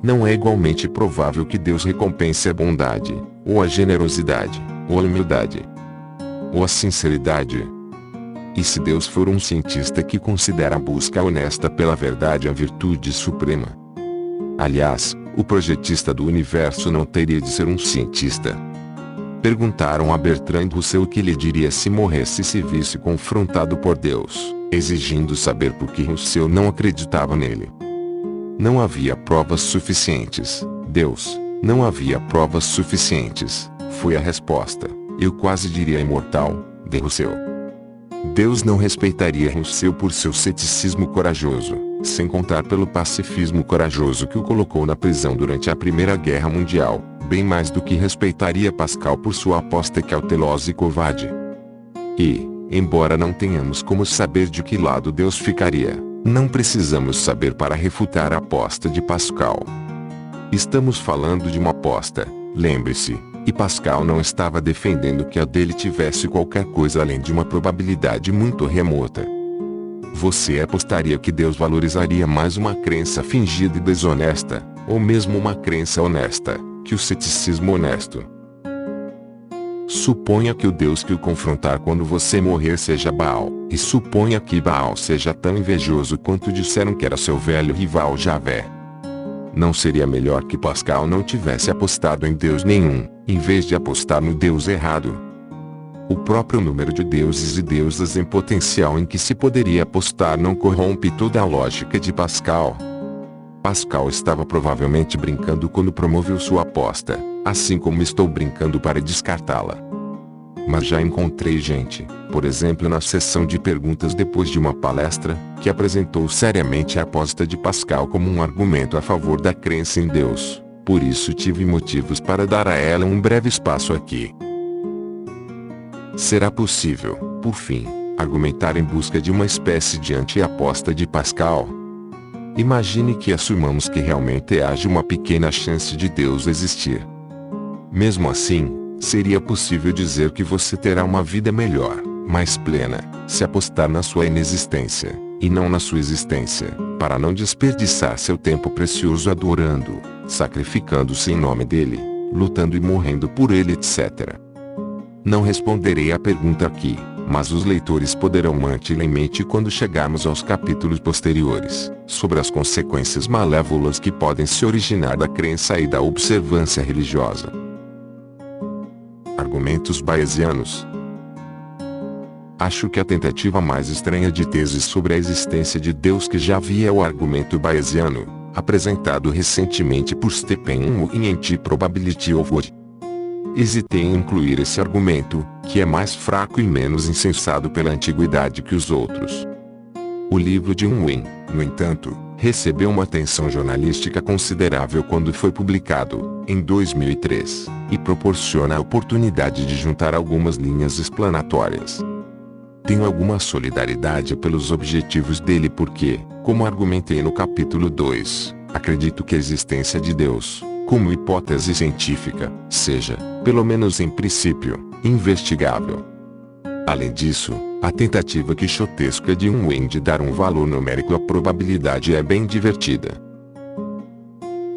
Não é igualmente provável que Deus recompense a bondade, ou a generosidade, ou a humildade, ou a sinceridade? E se Deus for um cientista que considera a busca honesta pela verdade a virtude suprema? Aliás, o projetista do universo não teria de ser um cientista. Perguntaram a Bertrand Russell o que ele diria se morresse e se visse confrontado por Deus, exigindo saber por que Russell não acreditava nele. Não havia provas suficientes, Deus, não havia provas suficientes, foi a resposta, eu quase diria imortal, de Russell. Deus não respeitaria Russell por seu ceticismo corajoso, sem contar pelo pacifismo corajoso que o colocou na prisão durante a Primeira Guerra Mundial, bem mais do que respeitaria Pascal por sua aposta cautelosa e covarde. E, embora não tenhamos como saber de que lado Deus ficaria, não precisamos saber para refutar a aposta de Pascal. Estamos falando de uma aposta, lembre-se, e Pascal não estava defendendo que a dele tivesse qualquer coisa além de uma probabilidade muito remota. Você apostaria que Deus valorizaria mais uma crença fingida e desonesta, ou mesmo uma crença honesta, que o ceticismo honesto? Suponha que o Deus que o confrontar quando você morrer seja Baal, e suponha que Baal seja tão invejoso quanto disseram que era seu velho rival Javé. Não seria melhor que Pascal não tivesse apostado em Deus nenhum, em vez de apostar no Deus errado? O próprio número de deuses e deusas em potencial em que se poderia apostar não corrompe toda a lógica de Pascal. Pascal estava provavelmente brincando quando promoveu sua aposta, assim como estou brincando para descartá-la. Mas já encontrei gente, por exemplo na sessão de perguntas depois de uma palestra, que apresentou seriamente a aposta de Pascal como um argumento a favor da crença em Deus, por isso tive motivos para dar a ela um breve espaço aqui. Será possível, por fim, argumentar em busca de uma espécie de anti-aposta de Pascal? Imagine que assumamos que realmente haja uma pequena chance de Deus existir. Mesmo assim, seria possível dizer que você terá uma vida melhor, mais plena, se apostar na sua inexistência, e não na sua existência, para não desperdiçar seu tempo precioso adorando, sacrificando-se em nome dele, lutando e morrendo por ele, etc. Não responderei à pergunta aqui, mas os leitores poderão mantê-la em mente quando chegarmos aos capítulos posteriores, sobre as consequências malévolas que podem se originar da crença e da observância religiosa. Argumentos bayesianos. Acho que a tentativa mais estranha de tese sobre a existência de Deus que já vi é o argumento bayesiano, apresentado recentemente por Stephen Wynne em T-Probability of God. Hesitei em incluir esse argumento, que é mais fraco e menos insensato pela antiguidade que os outros. O livro de Wynne, no entanto, recebeu uma atenção jornalística considerável quando foi publicado, em 2003, e proporciona a oportunidade de juntar algumas linhas explanatórias. Tenho alguma solidariedade pelos objetivos dele porque, como argumentei no capítulo 2, acredito que a existência de Deus, como hipótese científica, seja, pelo menos em princípio, investigável. Além disso, a tentativa quixotesca de Wynne de dar um valor numérico à probabilidade é bem divertida.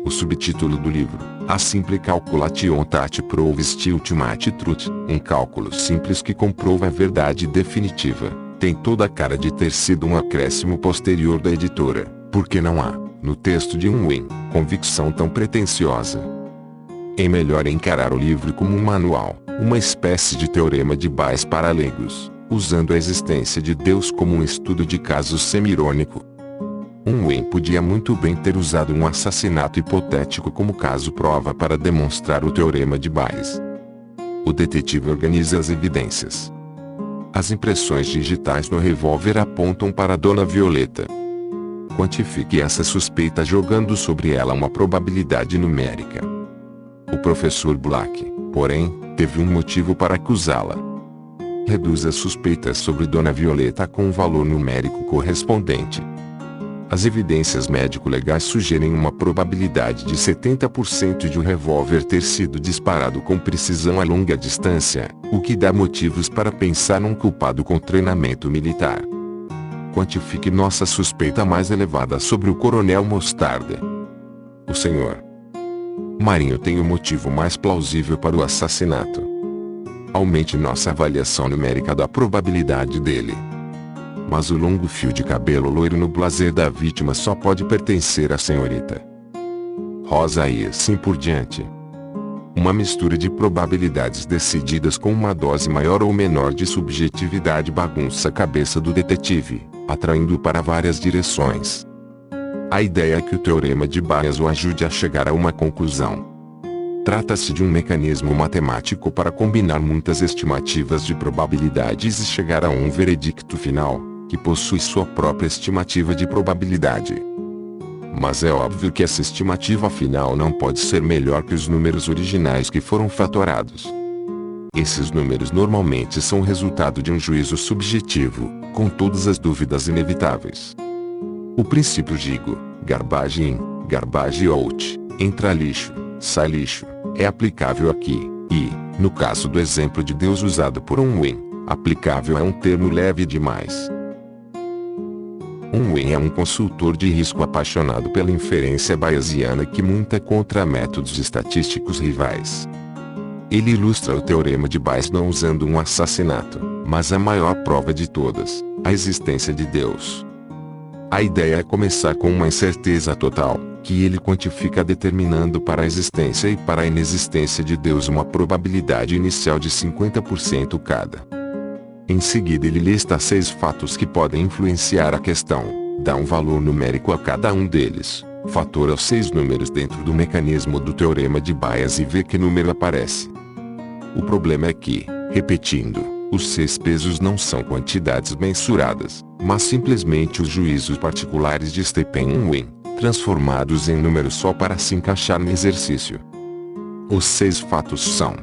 O subtítulo do livro: A Simple Calculation that Proves the Ultimate Truth, um cálculo simples que comprova a verdade definitiva, tem toda a cara de ter sido um acréscimo posterior da editora, porque não há, no texto de Unwin, convicção tão pretensiosa. É melhor encarar o livro como um manual, uma espécie de teorema de Bayes para leigos, usando a existência de Deus como um estudo de caso semi-irônico. Unwin podia muito bem ter usado um assassinato hipotético como caso prova para demonstrar o teorema de Bayes. O detetive organiza as evidências. As impressões digitais no revólver apontam para Dona Violeta. Quantifique essa suspeita jogando sobre ela uma probabilidade numérica. O professor Black, porém, teve um motivo para acusá-la. Reduza as suspeitas sobre Dona Violeta com um valor numérico correspondente. As evidências médico-legais sugerem uma probabilidade de 70% de o revólver ter sido disparado com precisão a longa distância, o que dá motivos para pensar num culpado com treinamento militar. Quantifique nossa suspeita mais elevada sobre o Coronel Mostarda. O Sr. Marinho tem o motivo mais plausível para o assassinato. Aumente nossa avaliação numérica da probabilidade dele. Mas o longo fio de cabelo loiro no blazer da vítima só pode pertencer à senhorita Rosa e assim por diante. Uma mistura de probabilidades decididas com uma dose maior ou menor de subjetividade bagunça a cabeça do detetive, atraindo-o para várias direções. A ideia é que o teorema de Bayes o ajude a chegar a uma conclusão. Trata-se de um mecanismo matemático para combinar muitas estimativas de probabilidades e chegar a um veredicto final, que possui sua própria estimativa de probabilidade. Mas é óbvio que essa estimativa final não pode ser melhor que os números originais que foram fatorados. Esses números normalmente são resultado de um juízo subjetivo, com todas as dúvidas inevitáveis. O princípio Gigo, garbage in, garbage out, entra lixo, sai lixo, é aplicável aqui, e, no caso do exemplo de Deus usado por Unwin, aplicável a um termo leve demais. Unwin é um consultor de risco apaixonado pela inferência bayesiana que monta contra métodos estatísticos rivais. Ele ilustra o teorema de Bayes não usando um assassinato, mas a maior prova de todas, a existência de Deus. A ideia é começar com uma incerteza total, que ele quantifica determinando para a existência e para a inexistência de Deus uma probabilidade inicial de 50% cada. Em seguida ele lista 6 fatos que podem influenciar a questão, dá um valor numérico a cada um deles, fatora os 6 números dentro do mecanismo do teorema de Bayes e vê que número aparece. O problema é que, repetindo, os 6 pesos não são quantidades mensuradas, mas simplesmente os juízos particulares de Stephen Unwin, transformados em números só para se encaixar no exercício. Os 6 fatos são: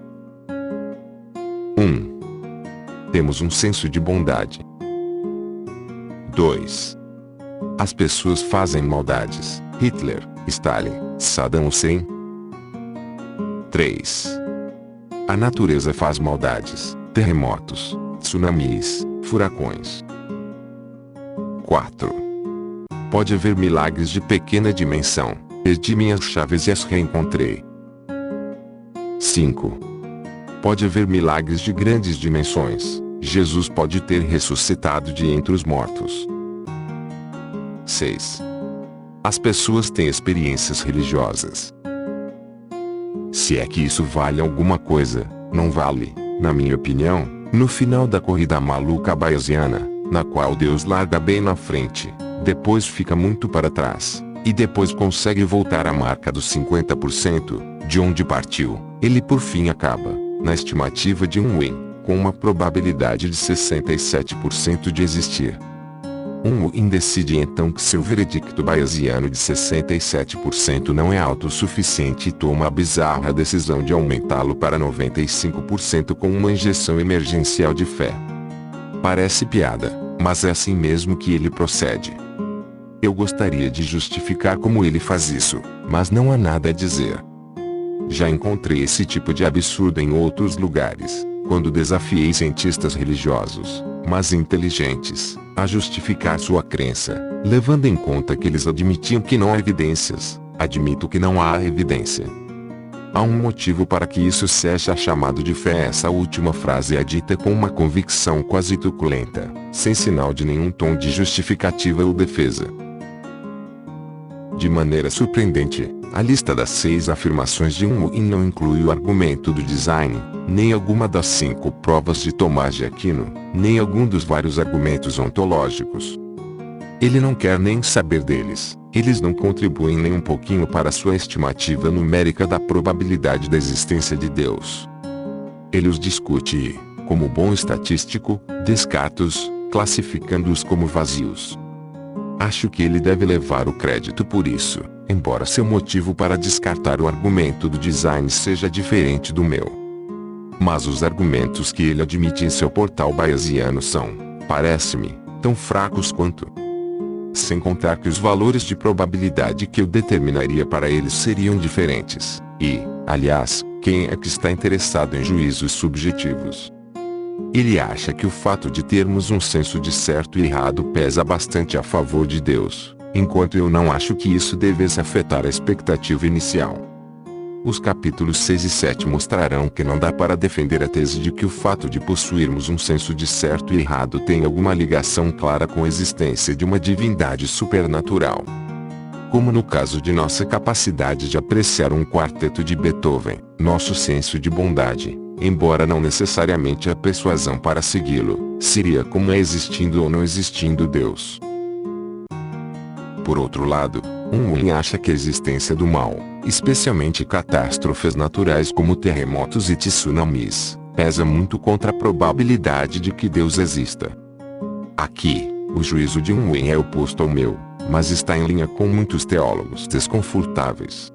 1. Temos um senso de bondade. 2. As pessoas fazem maldades. Hitler, Stalin, Saddam Hussein. 3. A natureza faz maldades. Terremotos, tsunamis, furacões. 4. Pode haver milagres de pequena dimensão. Perdi minhas chaves e as reencontrei. 5. Pode haver milagres de grandes dimensões. Jesus pode ter ressuscitado de entre os mortos. 6. As pessoas têm experiências religiosas. Se é que isso vale alguma coisa, não vale, na minha opinião, no final da corrida maluca bayesiana, na qual Deus larga bem na frente, depois fica muito para trás, e depois consegue voltar à marca dos 50%, de onde partiu, ele por fim acaba, na estimativa de Unwin, com uma probabilidade de 67% de existir. Unwin decide então que seu veredicto bayesiano de 67% não é autossuficiente e toma a bizarra decisão de aumentá-lo para 95% com uma injeção emergencial de fé. Parece piada, mas é assim mesmo que ele procede. Eu gostaria de justificar como ele faz isso, mas não há nada a dizer. Já encontrei esse tipo de absurdo em outros lugares, quando desafiei cientistas religiosos, mas inteligentes, a justificar sua crença, levando em conta que eles admitiam que não há evidências, Admito que não há evidência. Há um motivo para que isso seja chamado de fé. Essa última frase é dita com uma convicção quase truculenta, sem sinal de nenhum tom de justificativa ou defesa. De maneira surpreendente, a lista das 6 afirmações de Unwin não inclui o argumento do design, nem alguma das 5 provas de Tomás de Aquino, nem algum dos vários argumentos ontológicos. Ele não quer nem saber deles. Eles não contribuem nem um pouquinho para sua estimativa numérica da probabilidade da existência de Deus. Ele os discute e, como bom estatístico, descarta-os, classificando-os como vazios. Acho que ele deve levar o crédito por isso, embora seu motivo para descartar o argumento do design seja diferente do meu. Mas os argumentos que ele admite em seu portal bayesiano são, parece-me, tão fracos quanto. Sem contar que os valores de probabilidade que eu determinaria para eles seriam diferentes. E, aliás, quem é que está interessado em juízos subjetivos? Ele acha que o fato de termos um senso de certo e errado pesa bastante a favor de Deus, enquanto eu não acho que isso devesse afetar a expectativa inicial. Os capítulos 6 e 7 mostrarão que não dá para defender a tese de que o fato de possuirmos um senso de certo e errado tem alguma ligação clara com a existência de uma divindade supernatural. Como no caso de nossa capacidade de apreciar um quarteto de Beethoven, nosso senso de bondade, embora não necessariamente a persuasão para segui-lo, seria como é existindo ou não existindo Deus. Por outro lado, Unwin acha que a existência do mal, especialmente catástrofes naturais como terremotos e tsunamis, pesa muito contra a probabilidade de que Deus exista. Aqui, o juízo de Unwin é oposto ao meu, mas está em linha com muitos teólogos desconfortáveis.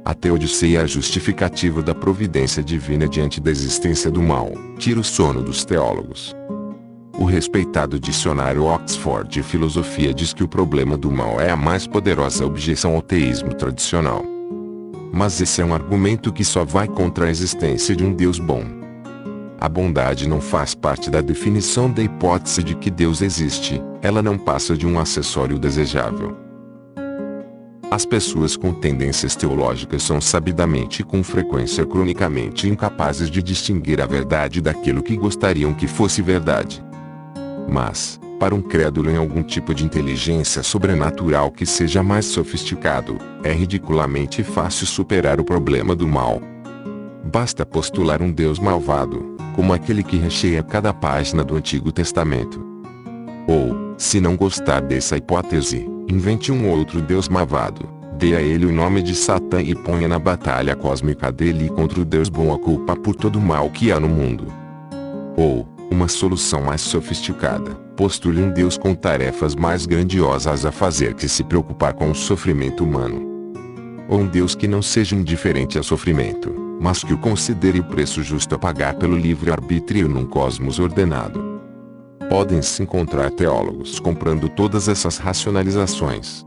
A teodiceia é a justificativa da providência divina diante da existência do mal, tira o sono dos teólogos. O respeitado dicionário Oxford de Filosofia diz que o problema do mal é a mais poderosa objeção ao teísmo tradicional. Mas esse é um argumento que só vai contra a existência de um Deus bom. A bondade não faz parte da definição da hipótese de que Deus existe, ela não passa de um acessório desejável. As pessoas com tendências teológicas são sabidamente e com frequência cronicamente incapazes de distinguir a verdade daquilo que gostariam que fosse verdade. Mas, para um crédulo em algum tipo de inteligência sobrenatural que seja mais sofisticado, é ridiculamente fácil superar o problema do mal. Basta postular um Deus malvado, como aquele que recheia cada página do Antigo Testamento. Ou, se não gostar dessa hipótese, invente um outro Deus malvado, dê a ele o nome de Satã e ponha na batalha cósmica dele contra o Deus bom a culpa por todo o mal que há no mundo. Ou, uma solução mais sofisticada, postule um Deus com tarefas mais grandiosas a fazer que se preocupar com o sofrimento humano. Ou um Deus que não seja indiferente ao sofrimento, mas que o considere o preço justo a pagar pelo livre-arbítrio num cosmos ordenado. Podem-se encontrar teólogos comprando todas essas racionalizações.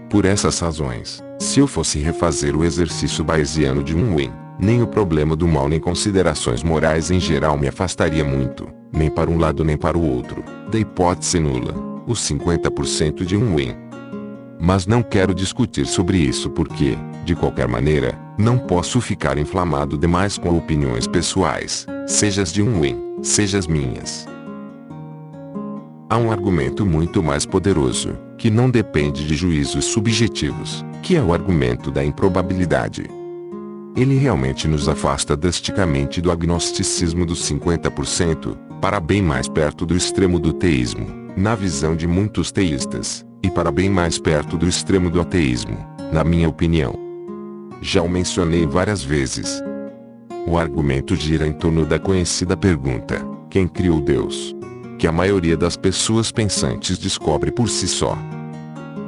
Por essas razões, se eu fosse refazer o exercício bayesiano de Unwin, nem o problema do mal nem considerações morais em geral me afastaria muito, nem para um lado nem para o outro, da hipótese nula, os 50% de Unwin. Mas não quero discutir sobre isso porque, de qualquer maneira, não posso ficar inflamado demais com opiniões pessoais, seja as de Unwin, seja as minhas. Há um argumento muito mais poderoso, que não depende de juízos subjetivos, que é o argumento da improbabilidade. Ele realmente nos afasta drasticamente do agnosticismo dos 50%, para bem mais perto do extremo do teísmo, na visão de muitos teístas, e para bem mais perto do extremo do ateísmo, na minha opinião. Já o mencionei várias vezes. O argumento gira em torno da conhecida pergunta: quem criou Deus? Que a maioria das pessoas pensantes descobre por si só.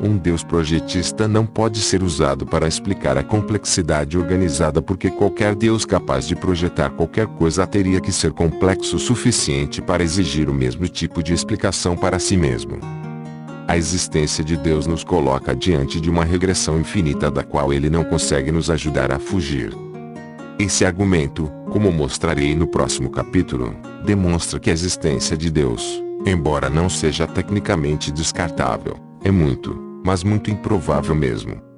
Um Deus projetista não pode ser usado para explicar a complexidade organizada porque qualquer Deus capaz de projetar qualquer coisa teria que ser complexo o suficiente para exigir o mesmo tipo de explicação para si mesmo. A existência de Deus nos coloca diante de uma regressão infinita da qual ele não consegue nos ajudar a fugir. Esse argumento, como mostrarei no próximo capítulo, demonstra que a existência de Deus, embora não seja tecnicamente descartável, é muito, mas muito improvável mesmo.